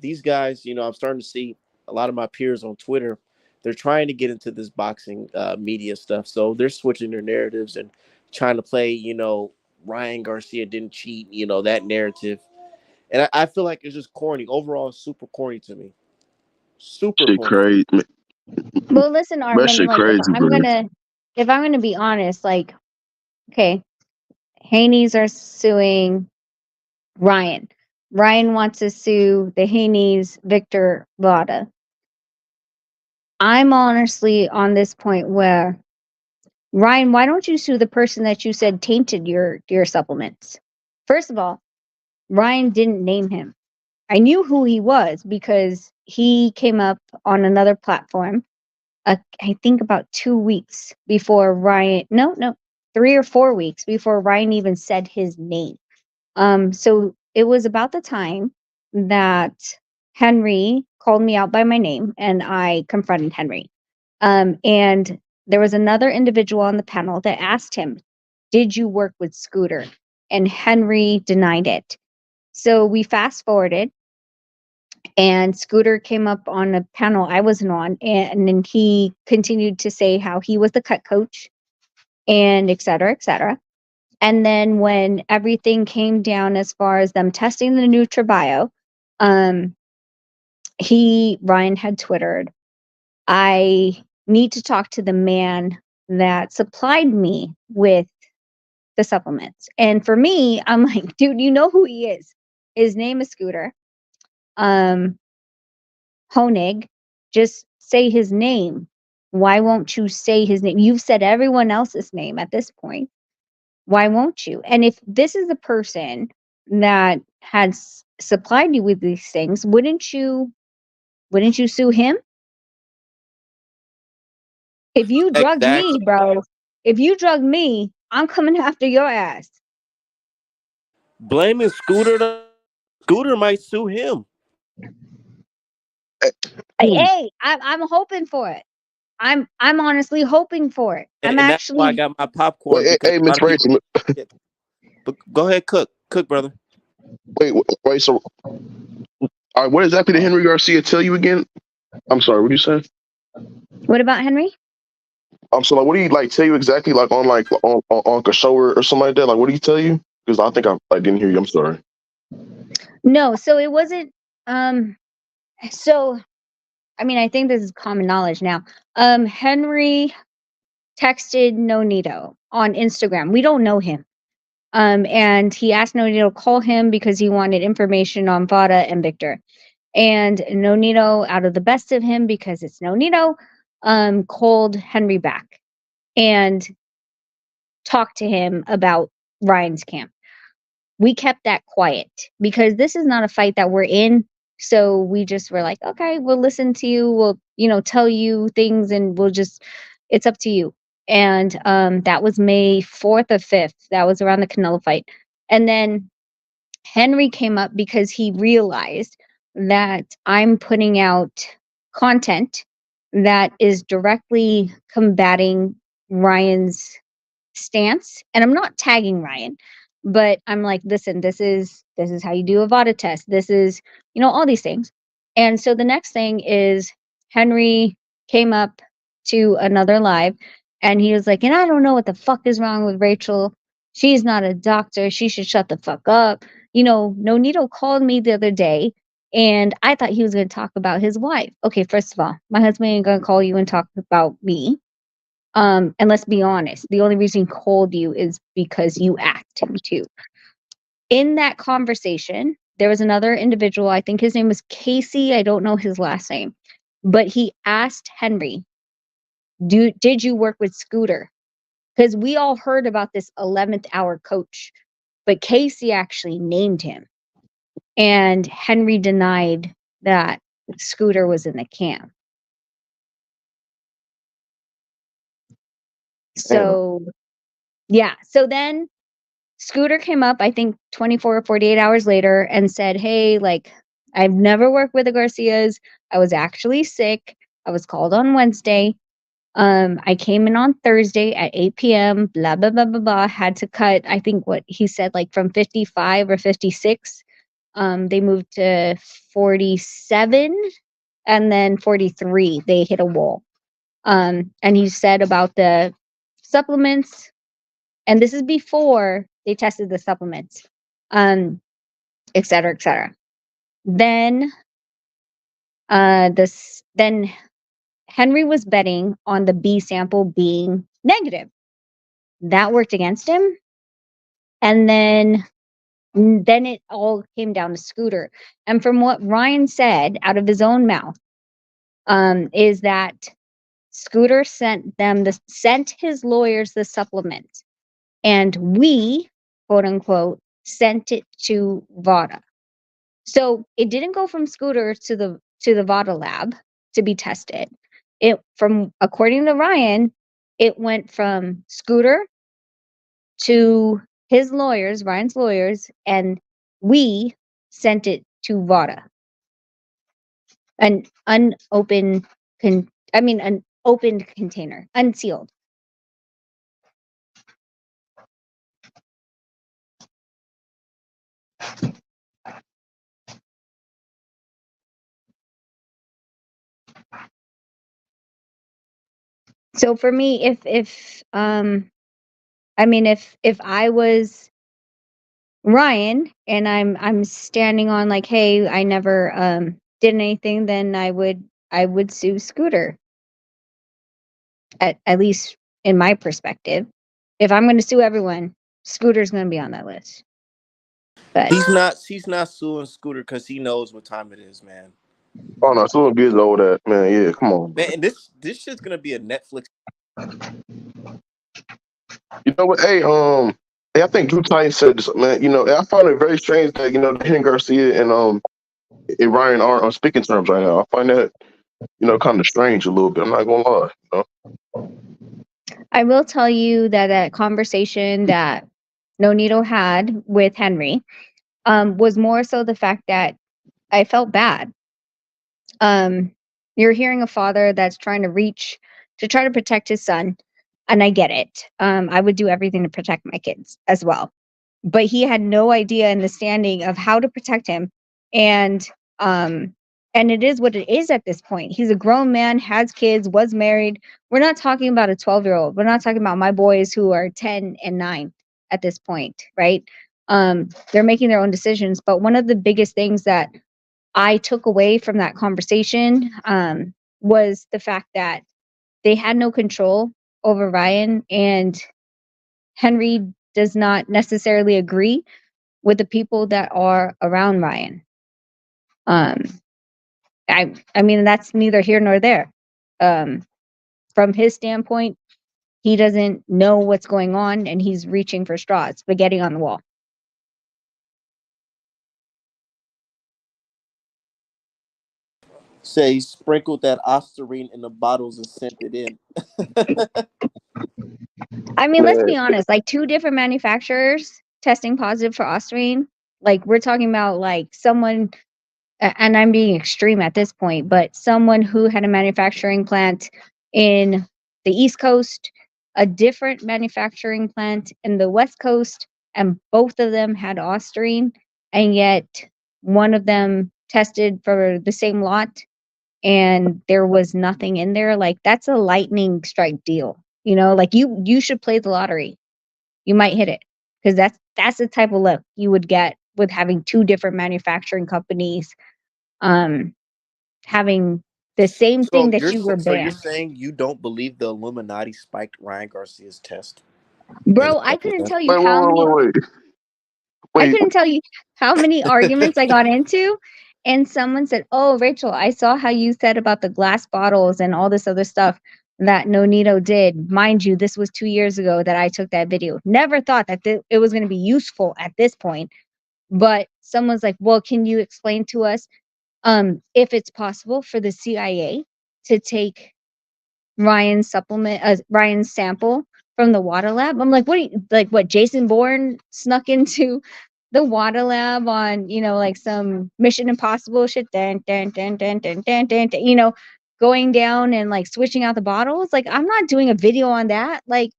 These guys, I'm starting to see a lot of my peers on Twitter. They're trying to get into this boxing media stuff, so they're switching their narratives and trying to play, Ryan Garcia didn't cheat, that narrative. And I feel like it's just corny. Overall, it's super corny to me. Super Shit corny. crazy. Well, listen, That Armin, shit like crazy, bro. if I'm gonna be honest, like, okay, Haney's are suing Ryan. Ryan wants to sue the Haney's Victor Vada. I'm honestly on this point where, Ryan, why don't you sue the person that you said tainted your supplements? First of all, Ryan didn't name him. I knew who he was because he came up on another platform. I think about 2 weeks before Ryan. No, 3 or 4 weeks before Ryan even said his name. So it was about the time that Henry called me out by my name, and I confronted Henry. And there was another individual on the panel that asked him, "Did you work with Scooter?" And Henry denied it. So we fast forwarded, and Scooter came up on a panel I wasn't on, and then he continued to say how he was the cut coach and et cetera, et cetera. And then when everything came down as far as them testing the NutraBio, um, Ryan had Twittered, "I need to talk to the man that supplied me with the supplements." And for me, I'm like, dude, you know who he is. His name is Scooter. Um, Honig, just say his name. Why won't you say his name? You've said everyone else's name at this point. Why won't you? And if this is the person that has supplied you with these things, wouldn't you sue him? If you drugged me, Exactly. bro, if you drugged me, I'm coming after your ass. Blaming Scooter, Scooter might sue him. Hmm. Hey, I'm hoping for it. I'm honestly hoping for it. I'm And that's why I actually got my popcorn, Wait, because hey, a lot Miss of people. Rachel. Yeah, but go ahead, cook, brother. Wait. So, all right, what exactly did Henry Garcia tell you again? I'm sorry. What did you say? what about Henry? So like, what do you like tell you exactly like on on a show or something like that? Like, what do you tell you? Because I think I didn't hear you. I'm sorry. No, so it wasn't um so I mean I think this is common knowledge now. Henry texted Nonito on Instagram. We don't know him. And he asked Nonito to call him because he wanted information on Vada and Victor. And Nonito, out of the best of him, because it's Nonito, called Henry back and talked to him about Ryan's camp. We kept that quiet because this is not a fight that we're in. So we just were like, okay, we'll listen to you. We'll, tell you things, and it's up to you. And that was May 4th or 5th. That was around the Canelo fight. And then Henry came up because he realized that I'm putting out content that is directly combating Ryan's stance. And I'm not tagging Ryan, but I'm like, listen, this is how you do a VADA test. This is, all these things. And so the next thing is Henry came up to another live, and he was like, and I don't know what the fuck is wrong with Rachel. She's not a doctor. She should shut the fuck up. Nonito called me the other day, and I thought he was going to talk about his wife. Okay, first of all, my husband ain't going to call you and talk about me. And let's be honest, the only reason he called you is because you asked him to. In that conversation, there was another individual, I think his name was Casey, I don't know his last name, but he asked Henry, did you work with Scooter? Because we all heard about this 11th hour coach, but Casey actually named him. And Henry denied that Scooter was in the camp. Damn. So, yeah. So then Scooter came up, I think 24 or 48 hours later, and said, "Hey, like, I've never worked with the Garcias. I was actually sick. I was called on Wednesday. I came in on Thursday at 8 p.m. Blah blah blah blah blah. Had to cut, I think what he said, like from 55 or 56. They moved to 47, and then 43. They hit a wall. And he said about the supplements, and this is before they tested the supplements, et cetera, et cetera. Then then Henry was betting on the B sample being negative. That worked against him. And then it all came down to Scooter. And from what Ryan said out of his own mouth, is that Scooter sent his lawyers the supplement, and we, quote unquote, sent it to VADA. So it didn't go from Scooter to the Vada lab to be tested. It from according to Ryan, it went from Scooter to his lawyers, Ryan's lawyers, and we sent it to Vada, an unopened an opened container, unsealed. So for me, if I was Ryan and I'm standing on like, hey, I never did anything, then I would sue Scooter. At least in my perspective. If I'm gonna sue everyone, Scooter's gonna be on that list. But He's not suing Scooter because he knows what time it is, man. Oh no, someone gets over that, man. Yeah, come on, Man, bro. and this shit's gonna be a Netflix. You know what? Hey, I think Drew Titan said this, man. I find it very strange that Ryan Garcia and Ryan aren't on speaking terms right now. I find that kind of strange a little bit. I'm not gonna lie. I will tell you that that conversation that Nonito had with Henry was more so the fact that I felt bad. Um, you're hearing a father that's trying to reach to try to protect his son, and I get it. I would do everything to protect my kids as well, but he had no idea in the standing of how to protect him, and um, and it is what it is at this point. He's a grown man, has kids, was married. We're not talking about a 12-year-old. We're not talking about my boys who are 10 and 9 at this point, right? They're making their own decisions, but one of the biggest things that I took away from that conversation was the fact that they had no control over Ryan, and Henry does not necessarily agree with the people that are around Ryan. Um, I mean, that's neither here nor there. Um, from his standpoint, he doesn't know what's going on, and he's reaching for straws, spaghetti on the wall. Say he sprinkled that Ostarine in the bottles and sent it in. I mean, let's Man, be honest. Like two different manufacturers testing positive for Ostarine. Like we're talking about like someone, and I'm being extreme at this point, but someone who had a manufacturing plant in the East Coast, a different manufacturing plant in the West Coast, and both of them had Ostarine, and yet one of them tested for the same lot and there was nothing in there. Like that's a lightning strike deal. Like you should play the lottery. You might hit it because that's the type of luck you would get with having two different manufacturing companies um having the same thing that you were So you're banned. saying you don't believe the Illuminati spiked Ryan Garcia's test and Bro, got him done? I wait. couldn't tell you how many arguments I got into. And someone said, "Oh, Rachel, I saw how you said about the glass bottles and all this other stuff that Nonito did. Mind you, this was 2 years ago that I took that video. Never thought that it was going to be useful at this point. But someone's like, well, can you explain to us if it's possible for the CIA to take Ryan's sample from the water lab?" I'm like, what? Like what? Jason Bourne snuck into the water lab on like some Mission Impossible shit, going down and like switching out the bottles. Like I'm not doing a video on that. Like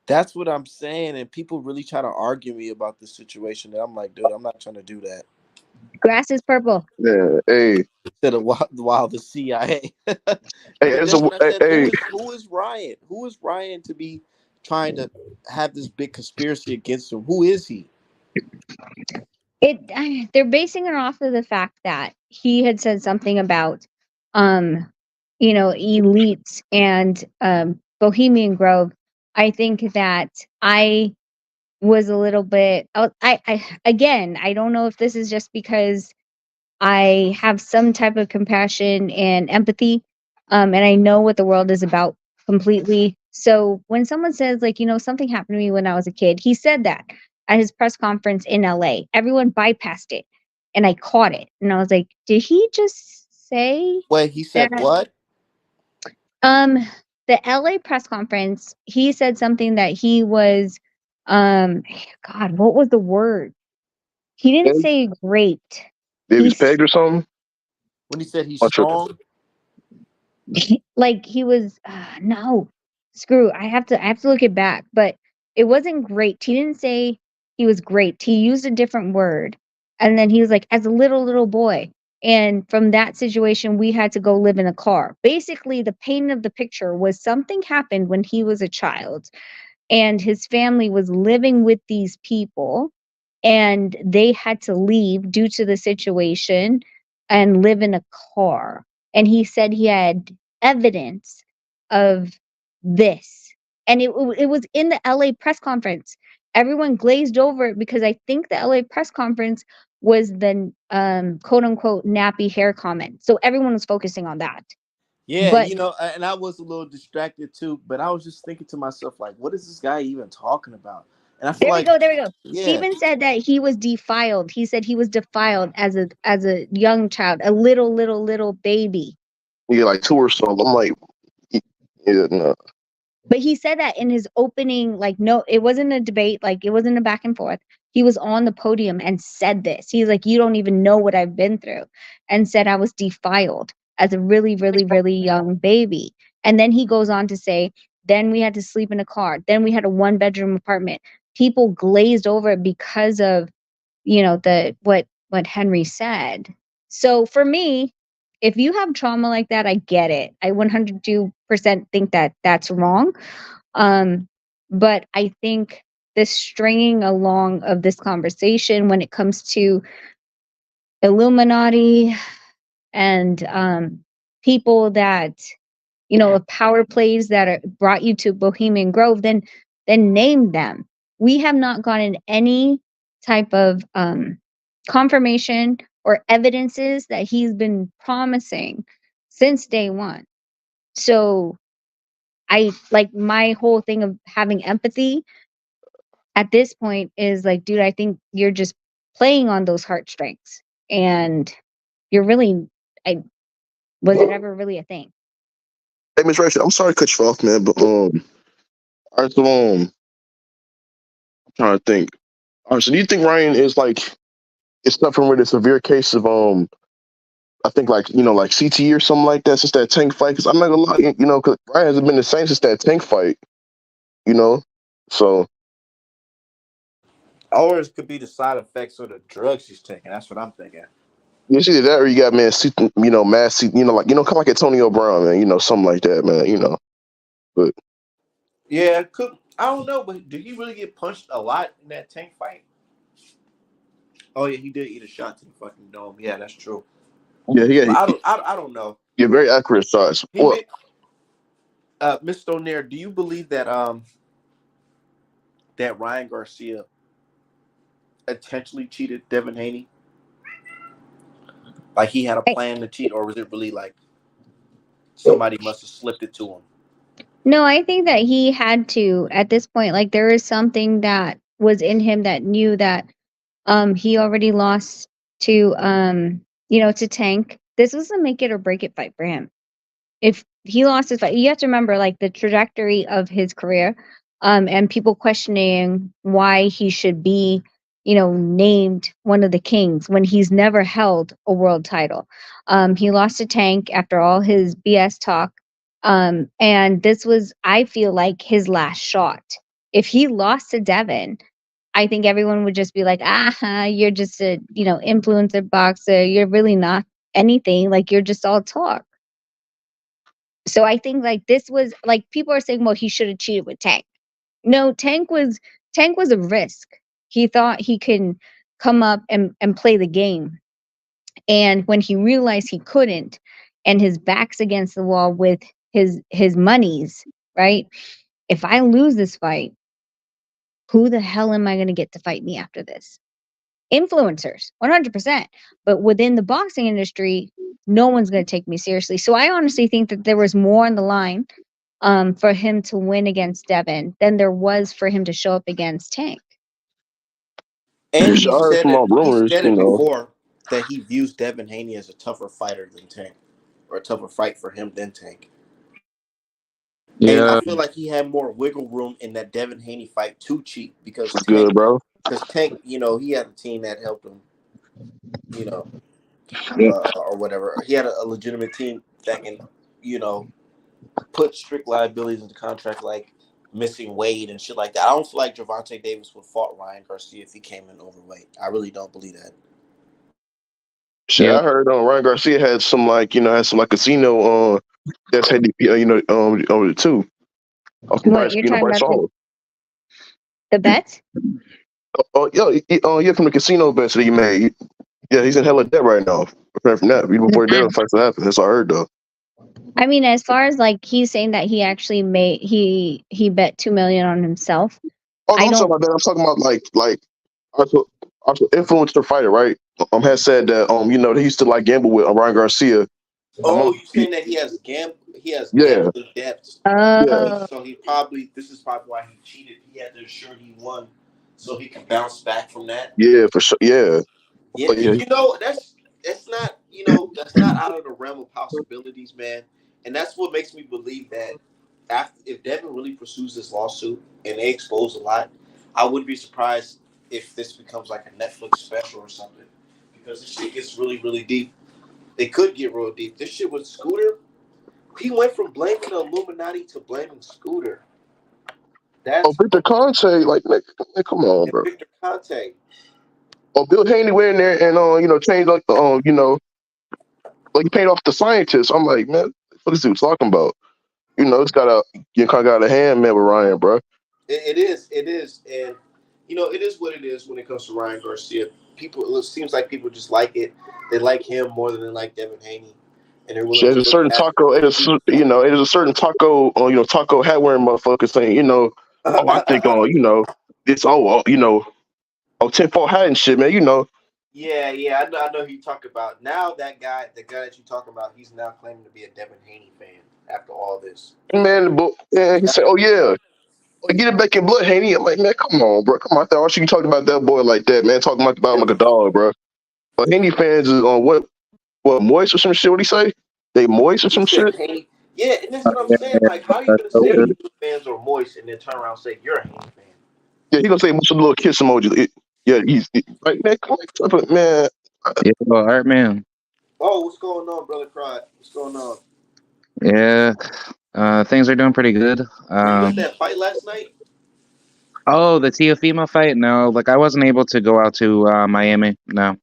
That's what I'm saying, and people really try to argue me about this situation. And I'm like, dude, I'm not trying to do that. grass is purple. Yeah, hey, Instead of while the CIA, hey, but it's then a when I hey, said, hey, who is Ryan? Who is Ryan to be trying to have this big conspiracy against him? Who is he? They're basing it off of the fact that he had said something about um elites and Bohemian Grove. I think that I was a little bit I again, I don't know if this is just because I have some type of compassion and empathy, and I know what the world is about completely. So when someone says like, something happened to me when I was a kid, he said that at his press conference in LA. Everyone bypassed it. and I caught it, and I was like, did he just say Wait, he that? said what? Um, the LA press conference, he said something that he was, um, God, what was the word? He didn't Maybe say great. he's He's pegged or something. When he said he's I'm tripping. strong? like he was no, screw. I have to look it back, but it wasn't great. He didn't say he was great. He used a different word, and then he was like, as a little boy. And from that situation, we had to go live in a car. Basically, the pain of the picture was something happened when he was a child, and his family was living with these people, and they had to leave due to the situation and live in a car. And he said he had evidence of this, and it was in the LA press conference. Everyone glazed over it because I think the LA press conference was the quote unquote nappy hair comment, so everyone was focusing on that. Yeah, But and I was a little distracted too, but I was just thinking to myself, like, what is this guy even talking about? And I feel there we like, go. There we go. yeah, Steven said that he was defiled. He said he was defiled as a young child, a little baby. Yeah, like two or so. I'm like, yeah, no. But he said that in his opening, like, no, it wasn't a debate, like it wasn't a back and forth. He was on the podium and said this. He's like, you don't even know what I've been through, and said I was defiled as a really young baby. And then he goes on to say, then we had to sleep in a car. Then we had a one-bedroom apartment. People glazed over it because of the what Henry said. So for me, if you have trauma like that, I get it. I 102% think that that's wrong. um but I think the stringing along of this conversation when it comes to Illuminati and people that of power plays that brought you to Bohemian Grove, then name them. We have not gotten any type of confirmation or evidences that he's been promising since day one. So I like my whole thing of having empathy at this point is like, dude, I think you're just playing on those heartstrings, and you're really, I was it ever really a thing? Hey, Miss Rachel, I'm sorry to cut you off, man, but all right, so I'm trying to think. All right, so do you think Ryan is like it's suffering with a severe case of I think like like CTE or something like that since that tank fight? Because I'm not gonna lie, because Ryan hasn't been the same since that tank fight, you know. So or it could be the side effects of the drugs he's taking. That's what I'm thinking. it's either that or you got man, mass, like kind of like Antonio Brown, man, something like that, man, But Yeah, could I don't know, but did he really get punched a lot in that tank fight? Oh yeah, he did eat a shot to the fucking dome. Yeah, that's true. yeah, But I don't know. yeah, very accurate shots. He Well, made Mr. O'Near. Do you believe that that Ryan Garcia intentionally cheated Devin Haney? Like he had a plan to cheat, or was it really like somebody must have slipped it to him? No, I think that he had to at this point. Like there is something that was in him that knew that he already lost to to Tank. This was a make it or break it fight for him. If he lost his fight, you have to remember like the trajectory of his career, and people questioning why he should be, named one of the kings when he's never held a world title. He lost to Tank after all his BS talk, and this was, I feel like, his last shot. If he lost to Devin, I think everyone would just be like, "Ah, you're just a influencer boxer. You're really not anything. Like you're just all talk." So I think like this was like people are saying, well, he should have cheated with Tank. No, Tank was a risk. He thought he can come up and play the game. And when he realized he couldn't, and his back's against the wall with his monies, right? If I lose this fight, who the hell am I gonna get to fight me after this? Influencers, 100%. But within the boxing industry, no one's gonna take me seriously. So I honestly think that there was more on the line for him to win against Devin than there was for him to show up against Tank. And I heard from all he rumors, said it before. that he views Devin Haney as a tougher fighter than Tank, or a tougher fight for him than Tank. And I Yeah, feel like he had more wiggle room in that Devin Haney fight to cheat It's good, bro. Because Tank, he had a team that helped him, you know, yeah, or whatever. He had a legitimate team that can, you know, put strict liabilities in the contract, like missing weight and shit like that. I don't feel like Gervonta Davis would fought Ryan Garcia if he came in overweight. I really don't believe that. Shit, yeah. I heard Ryan Garcia had some had some like casino that's had over it too. Off from What Bryce, you're talking Bryce about Hall. the bets? Oh, yeah, from the casino bets that he made. Yeah, he's in hella debt right now. Apart from that, even before the Nah. deadline fights happen. That's what I heard though. I mean, as far as like he's saying that he actually made he bet 2 million on himself. Oh no, I I'm talking don't. about that. I'm talking about also influencer fighter, right? Has said that he used to like gamble with Ryan Garcia. Oh, Among you saying that he has yeah, gambling debts. yeah, Oh, So this is probably why he cheated. He had to ensure he won so he could bounce back from that. yeah, for sure. Yeah, Yeah, oh, yeah. that's not out of the realm of possibilities, man. And that's what makes me believe that if Devin really pursues this lawsuit and they expose a lot, I wouldn't be surprised if this becomes like a Netflix special or something. Because this shit gets really, really deep. It could get real deep. This shit with Scooter, he went from blaming the Illuminati to blaming Scooter. Oh, That's Victor Conte, like, man, come on, and bro. Victor Conte. Oh, Bill Haney went in there and changed like like he paid off the scientists. I'm like, man, what this dude talking about? It's got a you kind of got a hand, man, with Ryan, bro. It is, and it is what it is when it comes to Ryan Garcia. It seems like people just like it. They like him more than they like Devin Haney, and they're willing There's to a really certain have. taco, it is a certain taco, taco hat wearing motherfucker saying, oh, I think, it's tinfoil hat and shit, man. Yeah, I know who you talk about. Now the guy that you talking about, he's now claiming to be a Devin Haney fan after all this. Man, but he said, oh yeah, get it back in blood, Haney. I'm like, man, come on, bro, come on. I thought all you talking about that boy like that, man, talking about him like a dog, bro. But Haney fans is on what moist or some shit? What he say? They moist or He some said shit? Haney. Yeah, and that's what I'm Yeah, saying. Like, how are you that's gonna so say good. Eagles fans are moist and then turn around and say you're a Haney fan? Yeah, he gonna say some little kiss emoji. Yeah, like, man, come on, man. Yeah, well, art man. Oh, what's going on, brother? Cry. What's going on? Yeah, things are doing pretty good. Were you at that fight last night? Oh, the Teofimo fight? No, like I wasn't able to go out to Miami. No.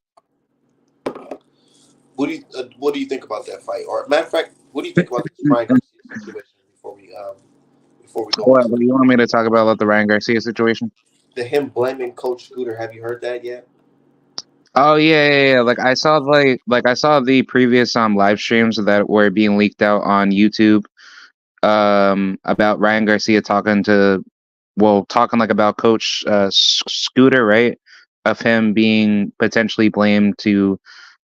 What do you think about that fight? Or matter of fact, what do you think about this Ryan Garcia situation before we go What into do you want me to talk about the Ryan Garcia situation? the him blaming Coach Scooter? Have you heard that yet? Oh yeah. Like I saw the previous live streams that were being leaked out on YouTube about Ryan Garcia talking like about Coach Scooter, right? Of him being potentially blamed to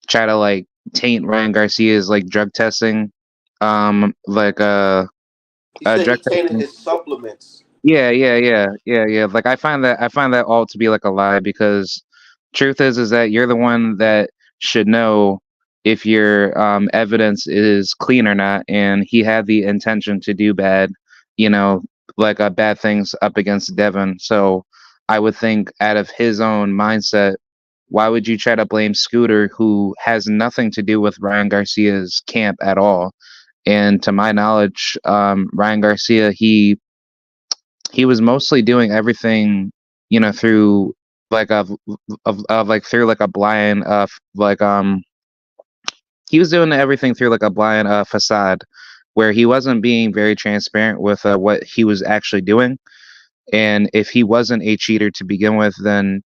try to like taint Ryan Garcia's like drug testing, like He said he drug tainted testing. his supplements. Yeah. Like I find that all to be like a lie because truth is that you're the one that should know if your evidence is clean or not, and he had the intention to do bad, you know, like bad things up against Devon. So I would think out of his own mindset, why would you try to blame Scooter, who has nothing to do with Ryan Garcia's camp at all? And to my knowledge, Ryan Garcia, he was mostly doing everything, through like of like through like a blind like he was doing everything through like a blind facade where he wasn't being very transparent with what he was actually doing. And if he wasn't a cheater to begin with, then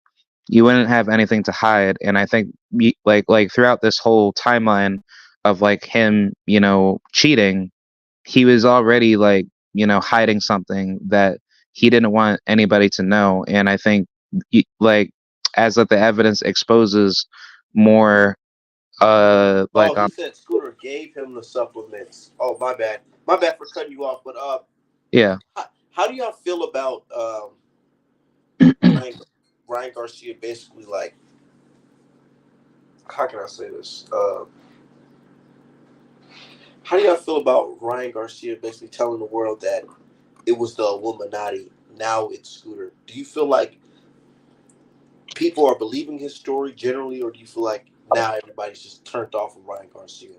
you wouldn't have anything to hide. And I think like throughout this whole timeline of like him, cheating, he was already like hiding something that he didn't want anybody to know. And I think like as like the evidence exposes more Oh, like he said Scooter gave him the supplements. Oh, my bad for cutting you off. But yeah. how do y'all feel about Ryan, Ryan Garcia basically like how can I say this? How do y'all feel about Ryan Garcia basically telling the world that it was the Illuminati? Now it's Scooter. Do you feel like people are believing his story generally, or do you feel like now everybody's just turned off of Ryan Garcia?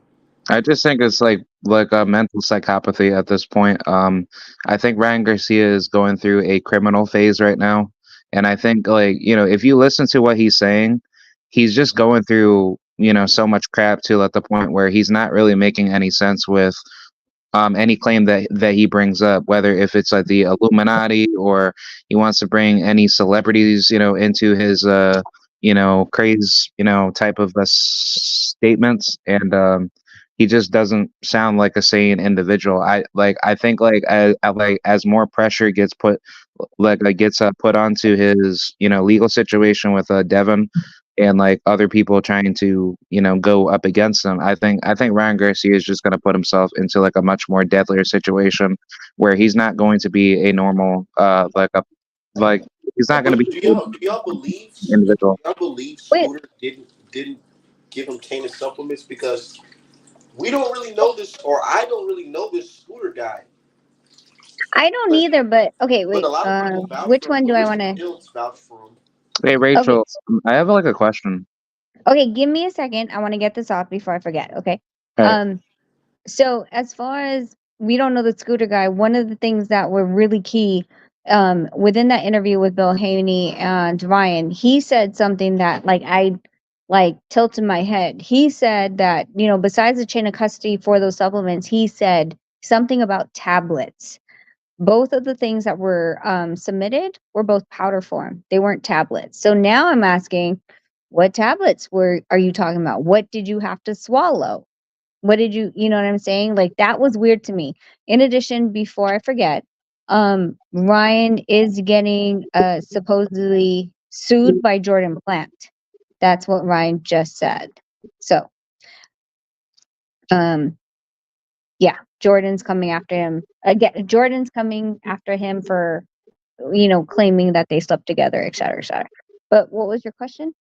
I just think it's like a mental psychopathy at this point. I think Ryan Garcia is going through a criminal phase right now, and I think like if you listen to what he's saying, he's just going through so much crap too at the point where he's not really making any sense with any claim that he brings up, whether if it's like the Illuminati or he wants to bring any celebrities, into his craze, type of statements, and he just doesn't sound like a sane individual. I think as more pressure gets put gets put onto his legal situation with Devin and like other people trying to go up against him. I think Ryan Garcia is just going to put himself into like a much more deadlier situation where he's not going to be a normal like he's not going to But be do y'all believe an individual. Wait, Scooter didn't give him tainted supplements? Because we don't really know this, or I don't really know this Scooter guy. I don't But either, but okay, a wait. lot of people vouch Which for him. one do I want Clarissa to? Shields vouch for him. Hey Okay, Rachel, I have like a question. okay. Give me a second. I want to get this off before I forget. Okay. All right. Um. So as far as we don't know the Scooter guy, one of the things that were really key, within that interview with Bill Haney and Ryan, he said something that like I like tilted my head. He said that besides the chain of custody for those supplements, he said something about tablets. Both of the things that were submitted were both powder form. They weren't tablets. So now I'm asking, what tablets are you talking about? What did you have to swallow? What did you know what I'm saying? Like that was weird to me. In addition, before I forget, Ryan is getting supposedly sued by Jordan Plant. That's what Ryan just said. So, um, yeah, Jordan's coming after him again. Jordan's coming after him for claiming that they slept together, et cetera, et cetera. But what was your question?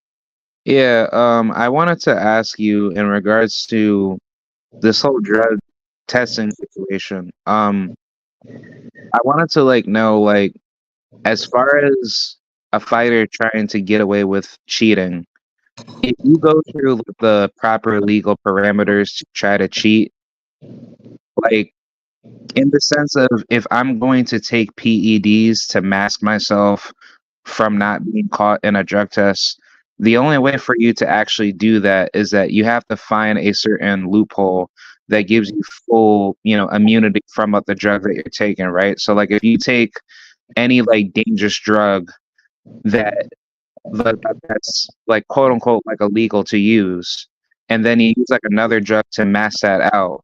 Yeah, I wanted to ask you in regards to this whole drug testing situation. I wanted to like know like as far as a fighter trying to get away with cheating, if you go through the proper legal parameters to try to cheat, like in the sense of if I'm going to take PEDs to mask myself from not being caught in a drug test, the only way for you to actually do that is that you have to find a certain loophole that gives you full, immunity from the drug that you're taking, right? So like if you take any like dangerous drug that that's like quote unquote like illegal to use, and then you use like another drug to mask that out.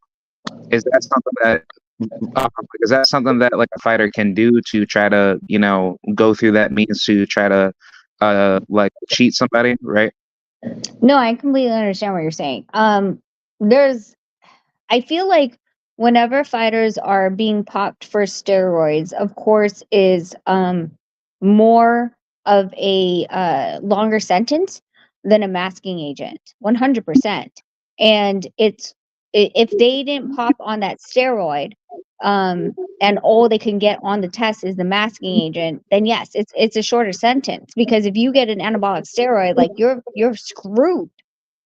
Is that something that is that something that like a fighter can do to try to go through that means to try to like cheat somebody, right? No, I completely understand what you're saying. There's I feel like whenever fighters are being popped for steroids, of course, is more of a longer sentence than a masking agent, 100%. And if they didn't pop on that steroid, and all they can get on the test is the masking agent, then yes, it's a shorter sentence. Because if you get an anabolic steroid, like you're screwed.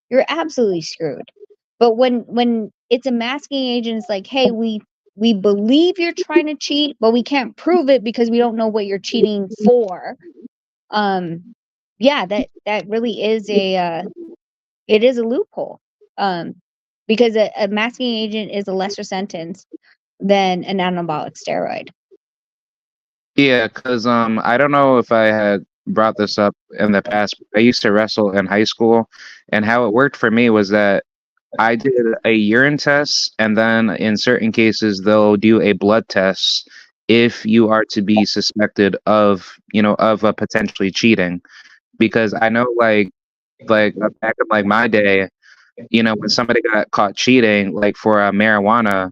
You're absolutely screwed. But when it's a masking agent, it's like, hey, we believe you're trying to cheat, but we can't prove it because we don't know what you're cheating for. Yeah, that really is it is a loophole. Um, because a masking agent is a lesser sentence than an anabolic steroid. Yeah, because I don't know if I had brought this up in the past, but I used to wrestle in high school, and how it worked for me was that I did a urine test, and then in certain cases they'll do a blood test if you are to be suspected of potentially cheating. Because I know like back in like my day, when somebody got caught cheating, like for marijuana,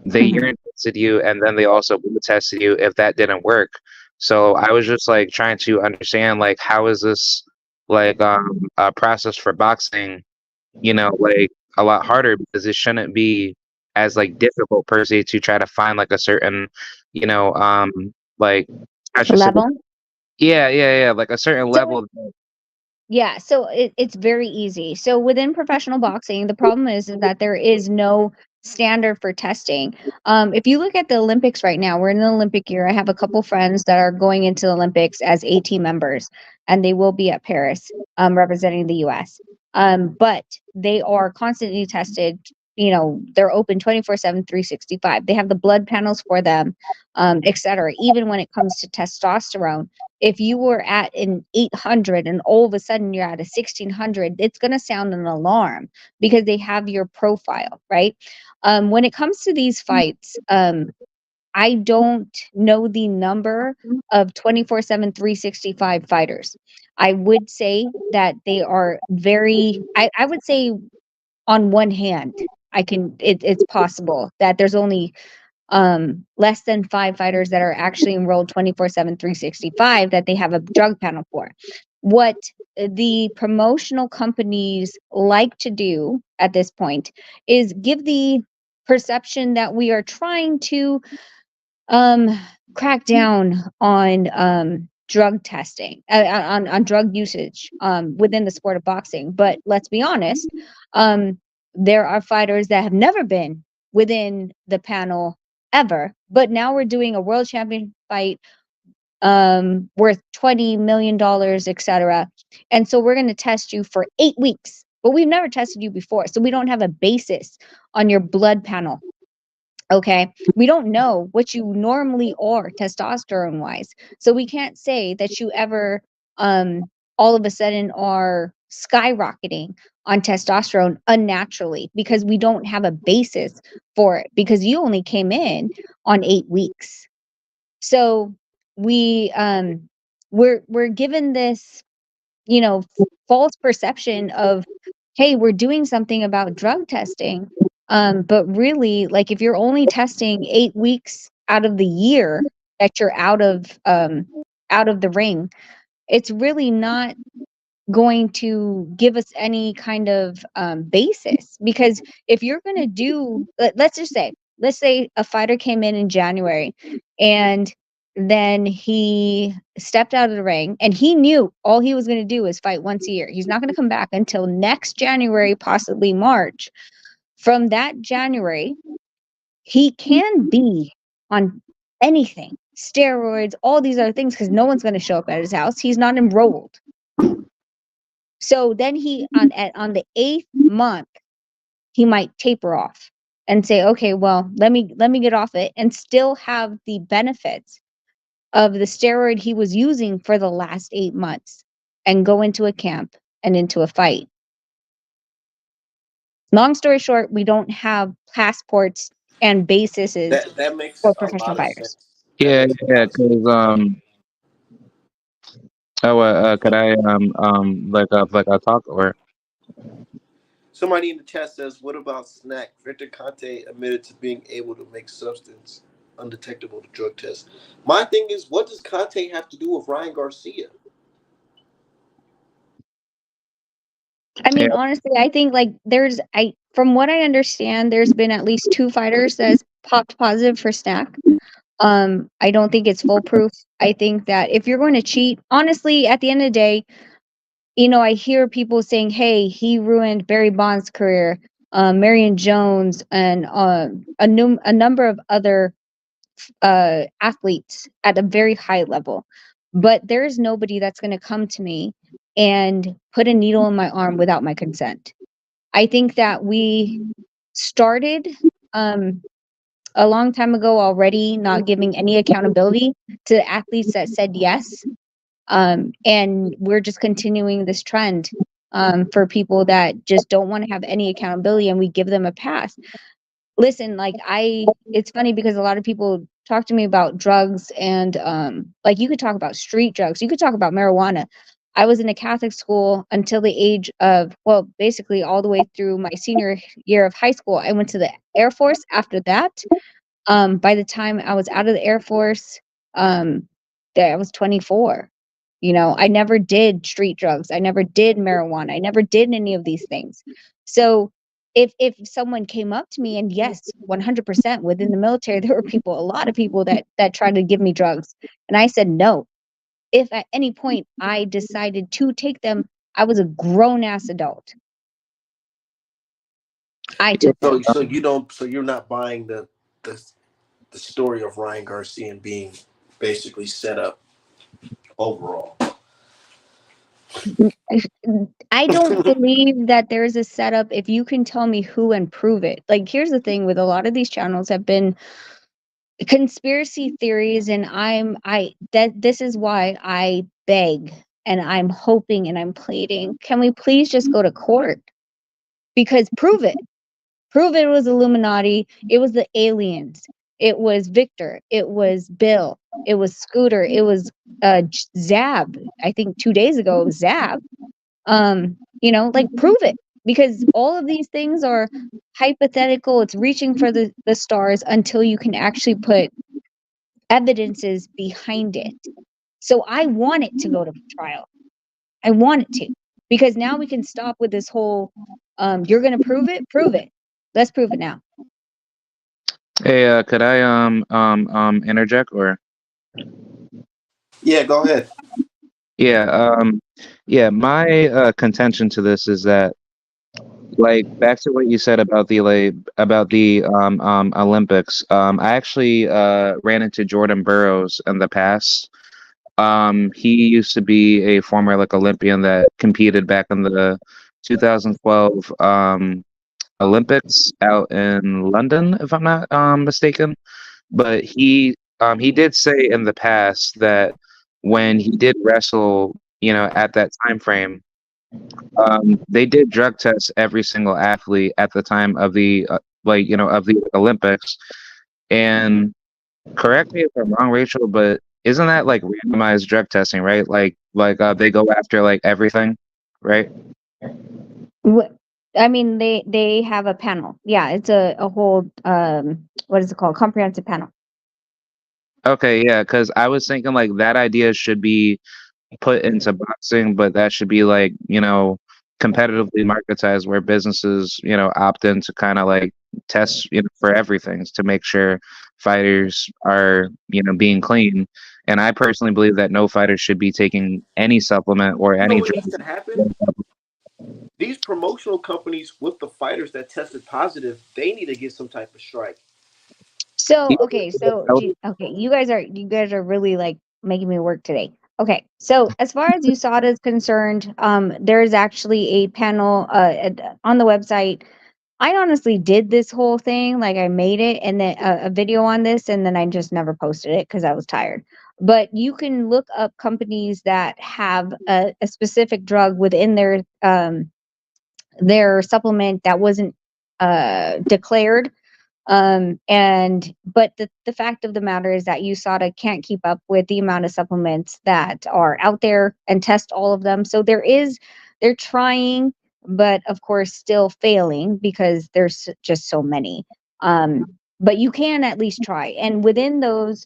they Mhm. urine tested you, and then they also blood tested you if that didn't work. So I was just like trying to understand like how is this like a process for boxing like a lot harder, because it shouldn't be as like difficult per se to try to find like a certain, you know, like I should say, level. yeah, like a certain So level. yeah, so it's very easy. So within professional boxing, the problem is that there is no standard for testing. If you look at the Olympics right now, we're in the Olympic year. I have a couple friends that are going into the Olympics as AT members, and they will be at Paris, representing the U.S. But they are constantly tested. They're open 24/7, 365. They have the blood panels for them, etc. Even when it comes to testosterone, if you were at an 800 and all of a sudden you're at a 1600, it's going to sound an alarm because they have your profile, right? When it comes to these fights, I don't know the number of 24/7, 365 fighters. I would say that they are I would say on one hand, it's possible that there's only less than 5 fighters that are actually enrolled 24/7, 365 that they have a drug panel for. What the promotional companies like to do at this point is give the perception that we are trying to um crack down on drug testing, on drug usage within the sport of boxing. But let's be honest, um there are fighters that have never been within the panel ever, but now we're doing a world champion fight worth $20 million, etc. And so we're going to test you for 8 weeks, but we've never tested you before, so we don't have a basis on your blood panel. Okay. We don't know what you normally are testosterone wise. So we can't say that you ever all of a sudden are skyrocketing on testosterone unnaturally, because we don't have a basis for it, because you only came in on 8 weeks. So we're given this, false perception of, hey, we're doing something about drug testing. But really, like, if you're only testing 8 weeks out of the year that you're out of the ring, it's really not going to give us any kind of basis. Because if you're going to do, let's say a fighter came in January, and then he stepped out of the ring and he knew all he was going to do is fight once a year. He's not going to come back until next January, possibly March. From that January, he can be on anything, steroids, all these other things, because no one's going to show up at his house. He's not enrolled. So then he on the 8th month, he might taper off and say, okay, well, let me get off it and still have the benefits of the steroid he was using for the last 8 months, and go into a camp and into a fight. Long story short, we don't have passports and bases That makes for a professional lot of fighters. sense. That Yeah, makes a yeah, lot of sense. because could I like a talk or Somebody in the chat says, "What about snack?" Victor Conte admitted to being able to make substance undetectable to drug tests. My thing is, what does Conte have to do with Ryan Garcia? I yeah, mean, honestly, I think, like, from what I understand, there's been at least 2 fighters that's popped positive for snack. I don't think it's foolproof. I think that if you're going to cheat, honestly, at the end of the day, I hear people saying, "Hey, he ruined Barry Bonds' career, Marion Jones, and a number of other athletes at a very high level." But there's nobody that's going to come to me and put a needle in my arm without my consent. I think that we started um, a long time ago already not giving any accountability to athletes that said yes. And we're just continuing this trend for people that just don't want to have any accountability, and we give them a pass. Listen, like, it's funny because a lot of people talk to me about drugs, and like, you could talk about street drugs, you could talk about marijuana. I was in a Catholic school until the age of, well, basically all the way through my senior year of high school. I went to the Air Force after that. By the time I was out of the Air Force, that I was 24. You know, I never did street drugs. I never did marijuana. I never did any of these things. So if someone came up to me, and yes, 100% within the military, there were people, a lot of people that tried to give me drugs, and I said no. If at any point I decided to take them, I was a grown ass adult. I took So them. so you don't so you're not buying the the story of Ryan Garcia and being basically set up overall. I don't believe that there's a setup if you can tell me who and prove it. Like, here's the thing with a lot of these channels have been conspiracy theories, and I that this is why I beg and I'm hoping and I'm pleading. Can we please just go to court? Because prove it. Prove it was Illuminati, it was the aliens, it was Victor, it was Bill, it was Scooter, it was Zab. I think 2 days ago it was Zab. Like, prove it, because all of these things are hypothetical. It's reaching for the stars until you can actually put evidences behind it. So I want it to go to trial. I want it to, because now we can stop with this whole you're going to prove it. Let's prove it now. Hey, could I interject or Yeah, go ahead. yeah yeah my contention to this is that, like, back to what you said about the Olympics. I actually ran into Jordan Burroughs in the past. He used to be a former like Olympian that competed back in the 2012 Olympics out in London, if I'm not mistaken. But he did say in the past that when he did wrestle, at that time frame, they did drug tests every single athlete at the time of the of the Olympics. And correct me if I'm wrong, Rachel, but isn't that like randomized drug testing, right? They go after like everything, right? I mean, they have a panel. Yeah, it's a whole what is it called? Comprehensive panel. Okay, yeah, because I was thinking like that idea should be put into boxing, but that should be like, competitively marketized where businesses, opt in to kind of like test, for everything to make sure fighters are, being clean. And I personally believe that no fighter should be taking any supplement or You know any what needs drug. to happen? These promotional companies with the fighters that tested positive, they need to get some type of strike. So, okay, okay, you guys are really like making me work today. Okay, so as far as USADA is concerned, there's actually a panel on the website. I honestly did this whole thing, like I made it and then a video on this, and then I just never posted it because I was tired. But you can look up companies that have a specific drug within their supplement that wasn't declared, and but the fact of the matter is that USADA can't keep up with the amount of supplements that are out there and test all of them. So they're trying, but of course still failing because there's just so many. But you can at least try. And within those,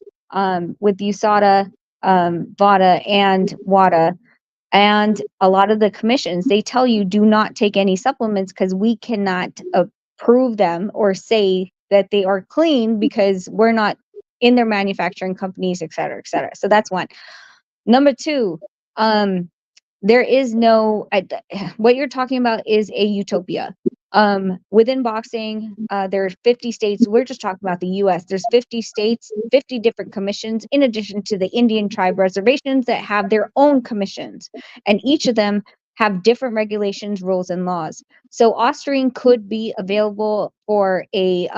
with USADA, VADA, and WADA, and a lot of the commissions, they tell you do not take any supplements because we cannot approve them or say that they are clean because we're not in their manufacturing companies, et cetera, et cetera. So that's one. Number two, there is no what you're talking about is a utopia. Within boxing, there are 50 states. We're just talking about the US. There's 50 states, 50 different commissions, in addition to the Indian tribe reservations that have their own commissions, and each of them have different regulations, rules, and laws. So Austrian could be available for a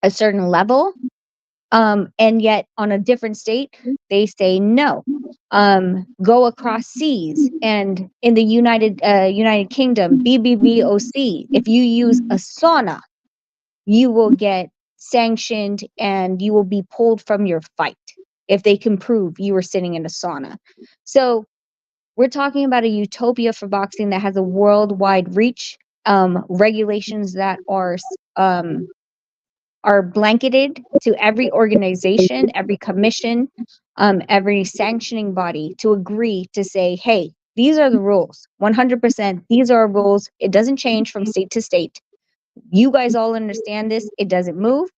certain level, and yet on a different state they say no. Go across seas, and in the United Kingdom, BBBOC, if you use a sauna, you will get sanctioned and you will be pulled from your fight if they can prove you were sitting in a sauna. So we're talking about a utopia for boxing that has a worldwide reach, regulations that are are blanketed to every organization, every commission, every sanctioning body to agree to say, hey, these are the rules. 100%, these are our rules. It doesn't change from state to state. You guys all understand this. It doesn't move.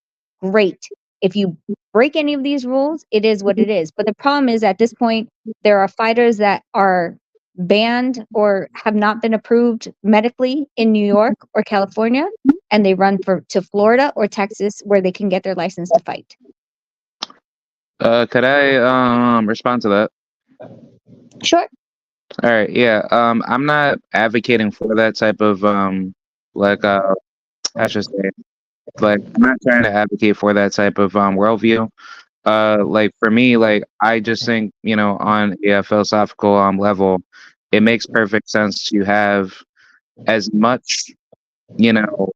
Great. If you break any of these rules, it is what it is. But the problem is at this point, there are fighters that are banned or have not been approved medically in New York or California, and they run to Florida or Texas where they can get their license to fight. Could I respond to that? Sure. All right, yeah. I'm not advocating for that type of like I should say, like I'm not trying to advocate for that type of worldview. Like for me, like I just think, on a philosophical level, it makes perfect sense to have as much, you know,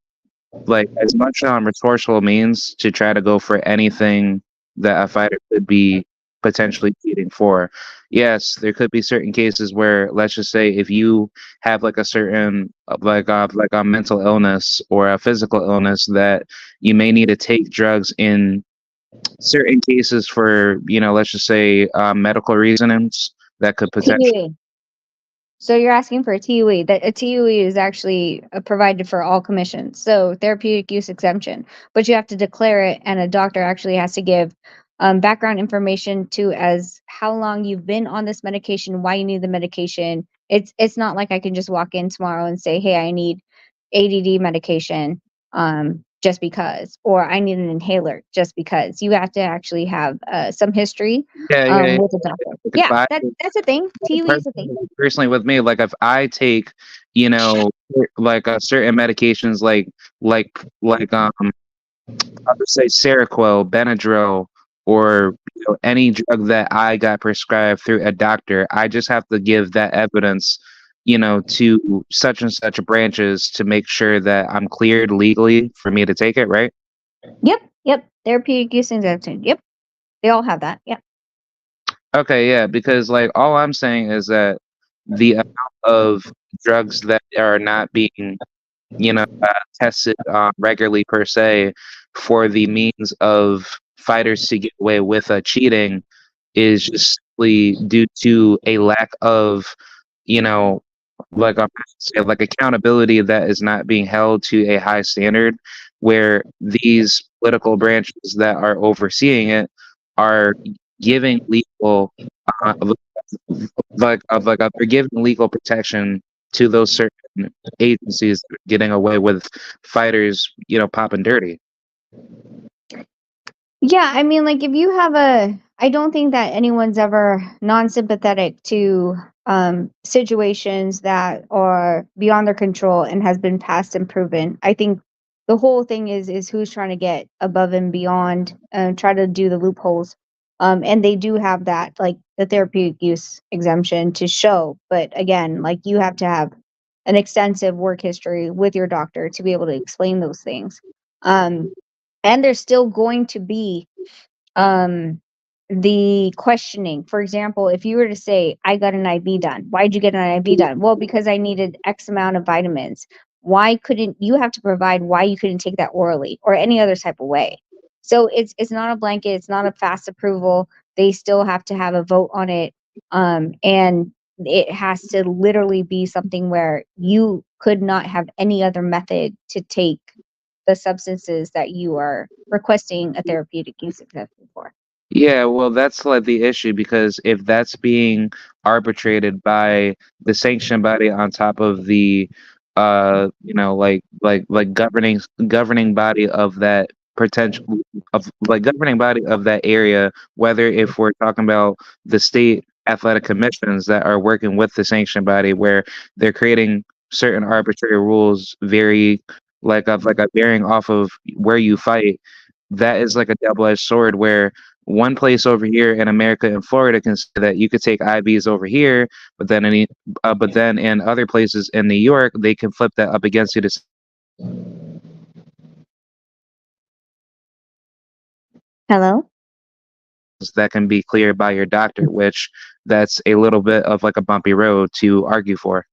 like as much resourceful means to try to go for anything that a fighter could be potentially cheating for. Yes, there could be certain cases where, let's just say, if you have like a certain like a mental illness or a physical illness, that you may need to take drugs in certain cases for, let's just say, medical reasons that could potentially. TUE. So you're asking for a TUE. That a TUE is actually provided for all commissions. So therapeutic use exemption, but you have to declare it, and a doctor actually has to give background information to as how long you've been on this medication, why you need the medication. It's not like I can just walk in tomorrow and say, hey, I need ADD medication just because, or I need an inhaler just because. You have to actually have some history Yeah, yeah, with the doctor. like if Yeah, I that's a thing. TUE is a thing. personally with me, like if I take, like certain medications, like like I would say Seroquel, Benadryl, or any drug that I got prescribed through a doctor, I just have to give that evidence, to such and such branches to make sure that I'm cleared legally for me to take it, right? Yep, yep. Therapeutic use exemption. Yep, they all have that. Yep. Okay, yeah, because like all I'm saying is that the amount of drugs that are not being, tested regularly per se for the means of fighters to get away with cheating is just simply due to a lack of, you know, like accountability that is not being held to a high standard, where these political branches that are overseeing it are giving legal, uh, they're giving legal protection to those certain agencies getting away with fighters, popping dirty. Yeah, I mean, like if you have I don't think that anyone's ever non-sympathetic to situations that are beyond their control and has been past and proven. I think the whole thing is who's trying to get above and beyond and try to do the loopholes. And they do have that, like the therapeutic use exemption to show. But again, like you have to have an extensive work history with your doctor to be able to explain those things. Um, and there's still going to be um the questioning. For example, if you were to say, I got an IV done, why'd you get an IV done? Well, because I needed X amount of vitamins. Why couldn't you have to provide why you couldn't take that orally or any other type of way? So it's not a blanket, it's not a fast approval. They still have to have a vote on it. And it has to literally be something where you could not have any other method to take the substances that you are requesting a therapeutic use exemption for. Yeah, well, that's like the issue, because if that's being arbitrated by the sanction body on top of the, like governing body of that potential of like governing body of that area, whether if we're talking about the state athletic commissions that are working with the sanction body, where they're creating certain arbitrary rules, very like a bearing off of where you fight, that is like a double-edged sword, where one place over here in America in Florida can say that you could take IVs over here, but then in other places in New York, they can flip that up against you to say Hello? that can be cleared by your doctor, which that's a little bit of like a bumpy road to argue for.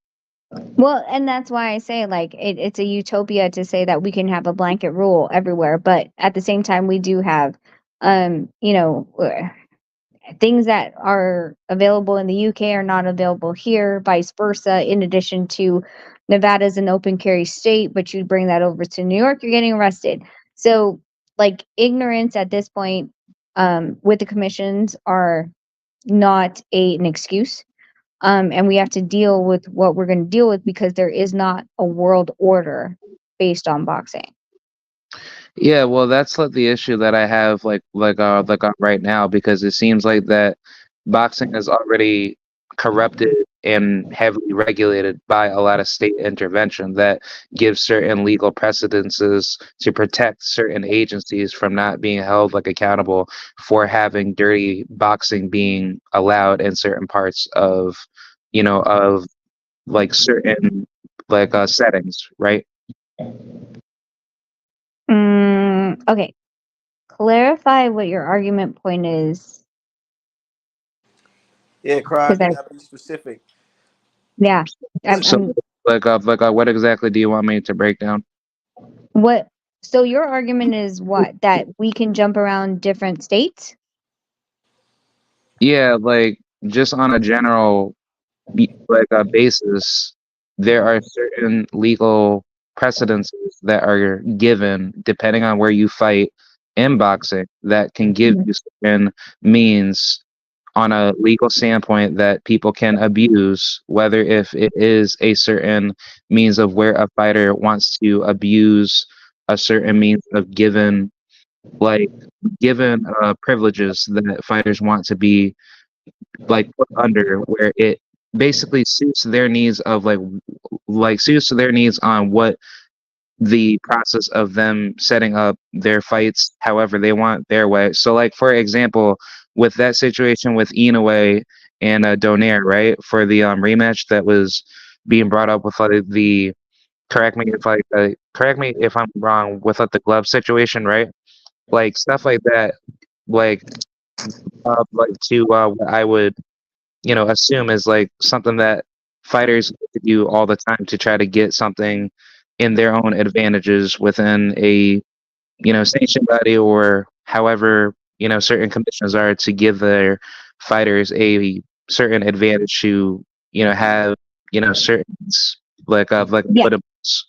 Well, and that's why I say like it's a utopia to say that we can have a blanket rule everywhere, but at the same time we do have you know, things that are available in the UK are not available here, vice versa. In addition to Nevada's an open carry state, but you bring that over to New York, you're getting arrested. So, like, ignorance at this point with the commissions are not an excuse. And we have to deal with what we're going to deal with because there is not a world order based on boxing. Yeah, well, that's like the issue that I have, right now, because it seems like that boxing is already corrupted and heavily regulated by a lot of state intervention that gives certain legal precedences to protect certain agencies from not being held like accountable for having dirty boxing being allowed in certain parts of, of like certain settings, right? Okay, clarify what your argument point is, Yeah, because Crive, you I gotta be specific. yeah, So, I'm what exactly do you want me to break down? what. So your argument is what, that we can jump around different states? Yeah, like just on a general basis, there are certain legal precedences that are given depending on where you fight in boxing that can give Mhm. you certain means on a legal standpoint that people can abuse, whether if it is a certain means of where a fighter wants to abuse a certain means of like given privileges that fighters want to be put under where it basically suits their needs of suits their needs on what the process of them setting up their fights however they want their way. So like for example, with that situation with Inoue and Donaire, right? For the rematch that was being brought up with the correct me if I'm wrong with the glove situation, right? Like stuff like that, like to what I would assume is like something that fighters do all the time to try to get something in their own advantages within a sanction body or however certain commissions are to give their fighters a certain advantage to have certain Yeah. equitableness.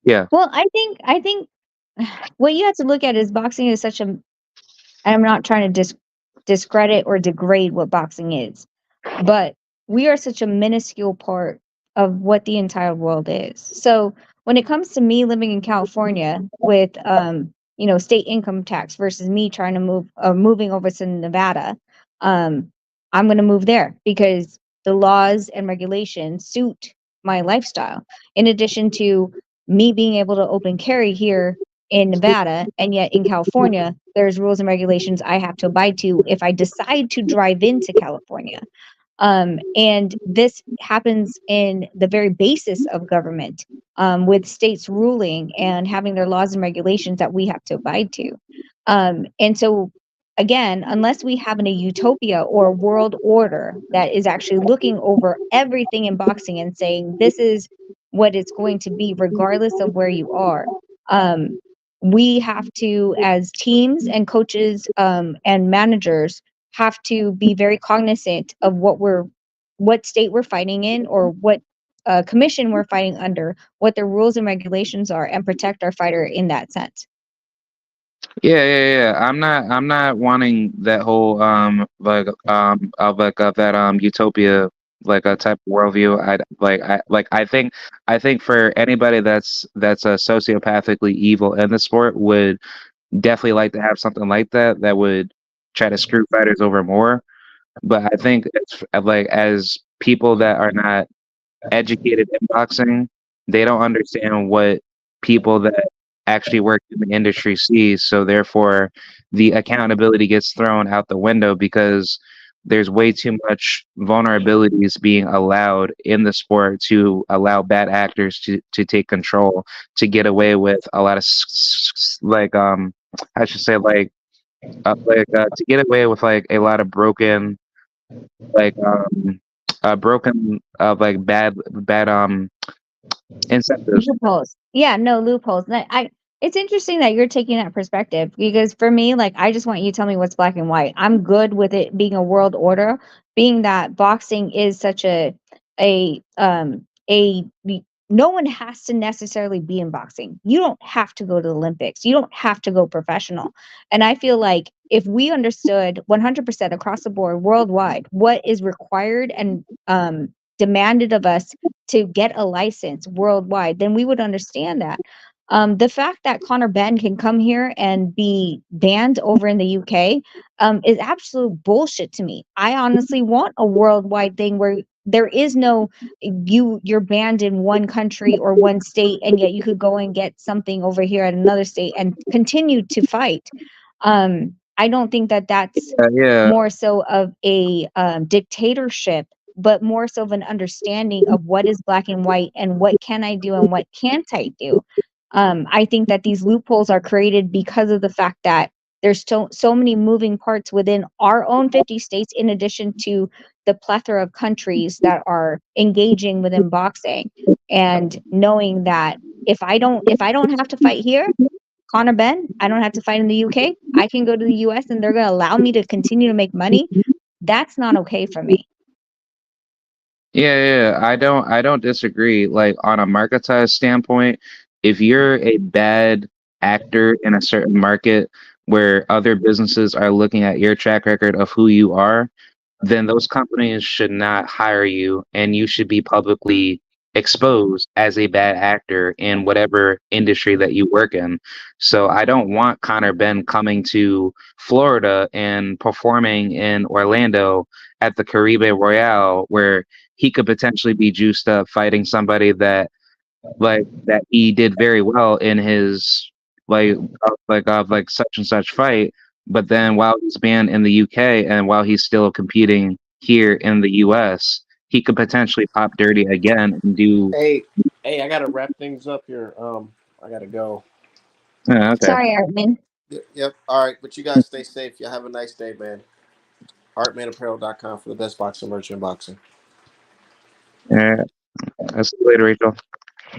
Yeah. Well, I think what you have to look at is boxing is such a, and I'm not trying to discredit or degrade what boxing is, but we are such a minuscule part of what the entire world is. So when it comes to me living in California with state income tax versus me trying to moving over to Nevada, um I'm going to move there because the laws and regulations suit my lifestyle, in addition to me being able to open carry here in Nevada, and yet in California there's rules and regulations I have to abide to if I decide to drive into California. And this happens in the very basis of government, with states ruling and having their laws and regulations that we have to abide to. And so, again, unless we have a utopia or a world order that is actually looking over everything in boxing and saying this is what it's going to be, regardless of where you are. Um, we have to, as teams and coaches and managers, have to be very cognizant of what state we're fighting in, or what commission we're fighting under, what the rules and regulations are, and protect our fighter in that sense. Yeah. I'm not wanting that whole that utopia a type of worldview. I think for anybody that's a sociopathically evil in the sport would definitely like to have something like that that would try to screw fighters over more. But I think it's as people that are not educated in boxing, they don't understand what people that actually work in the industry see. So therefore, the accountability gets thrown out the window because there's way too much vulnerabilities being allowed in the sport to allow bad actors to take control to get away with a lot of I should say to get away with a lot of broken like broken like bad incentives. Loopholes. Yeah, no loopholes. It's interesting that you're taking that perspective because for me, like I just want you to tell me what's black and white. I'm good with it being a world order, being that boxing is such a no one has to necessarily be in boxing. You don't have to go to the Olympics. You don't have to go professional. And I feel like if we understood 100% across the board worldwide what is required and demanded of us to get a license worldwide, then we would understand that. The fact that Connor Ben can come here and be banned over in the UK is absolute bullshit to me. I honestly want a worldwide thing where there is no you're banned in one country or one state and yet you could go and get something over here at another state and continue to fight. I don't think that that's Yeah, more so of a dictatorship, but more so of an understanding of what is black and white and what can I do and what can't I do. I think that these loopholes are created because of the fact that there's so many moving parts within our own 50 states, in addition to the plethora of countries that are engaging within boxing, and knowing that if I don't have to fight here, Connor Ben, I don't have to fight in the UK. I can go to the US and they're going to allow me to continue to make money. That's not okay for me. yeah. I don't disagree. Like on a marketized standpoint, if you're a bad actor in a certain market where other businesses are looking at your track record of who you are, then those companies should not hire you, and you should be publicly exposed as a bad actor in whatever industry that you work in. So I don't want Connor Ben coming to Florida and performing in Orlando at the Caribe Royale, where he could potentially be juiced up fighting somebody that he did very well in his like such and such fight, but then while he's banned in the UK and while he's still competing here in the US, he could potentially pop dirty again and do. Hey, hey, I gotta wrap things up here. I gotta go. Okay. Sorry, Artman. Yep. All right, but you guys stay safe. Y'all have a nice day, man. HeartmanApparel.com for the best boxing merch in boxing. Yeah. I'll see you later, Rachel.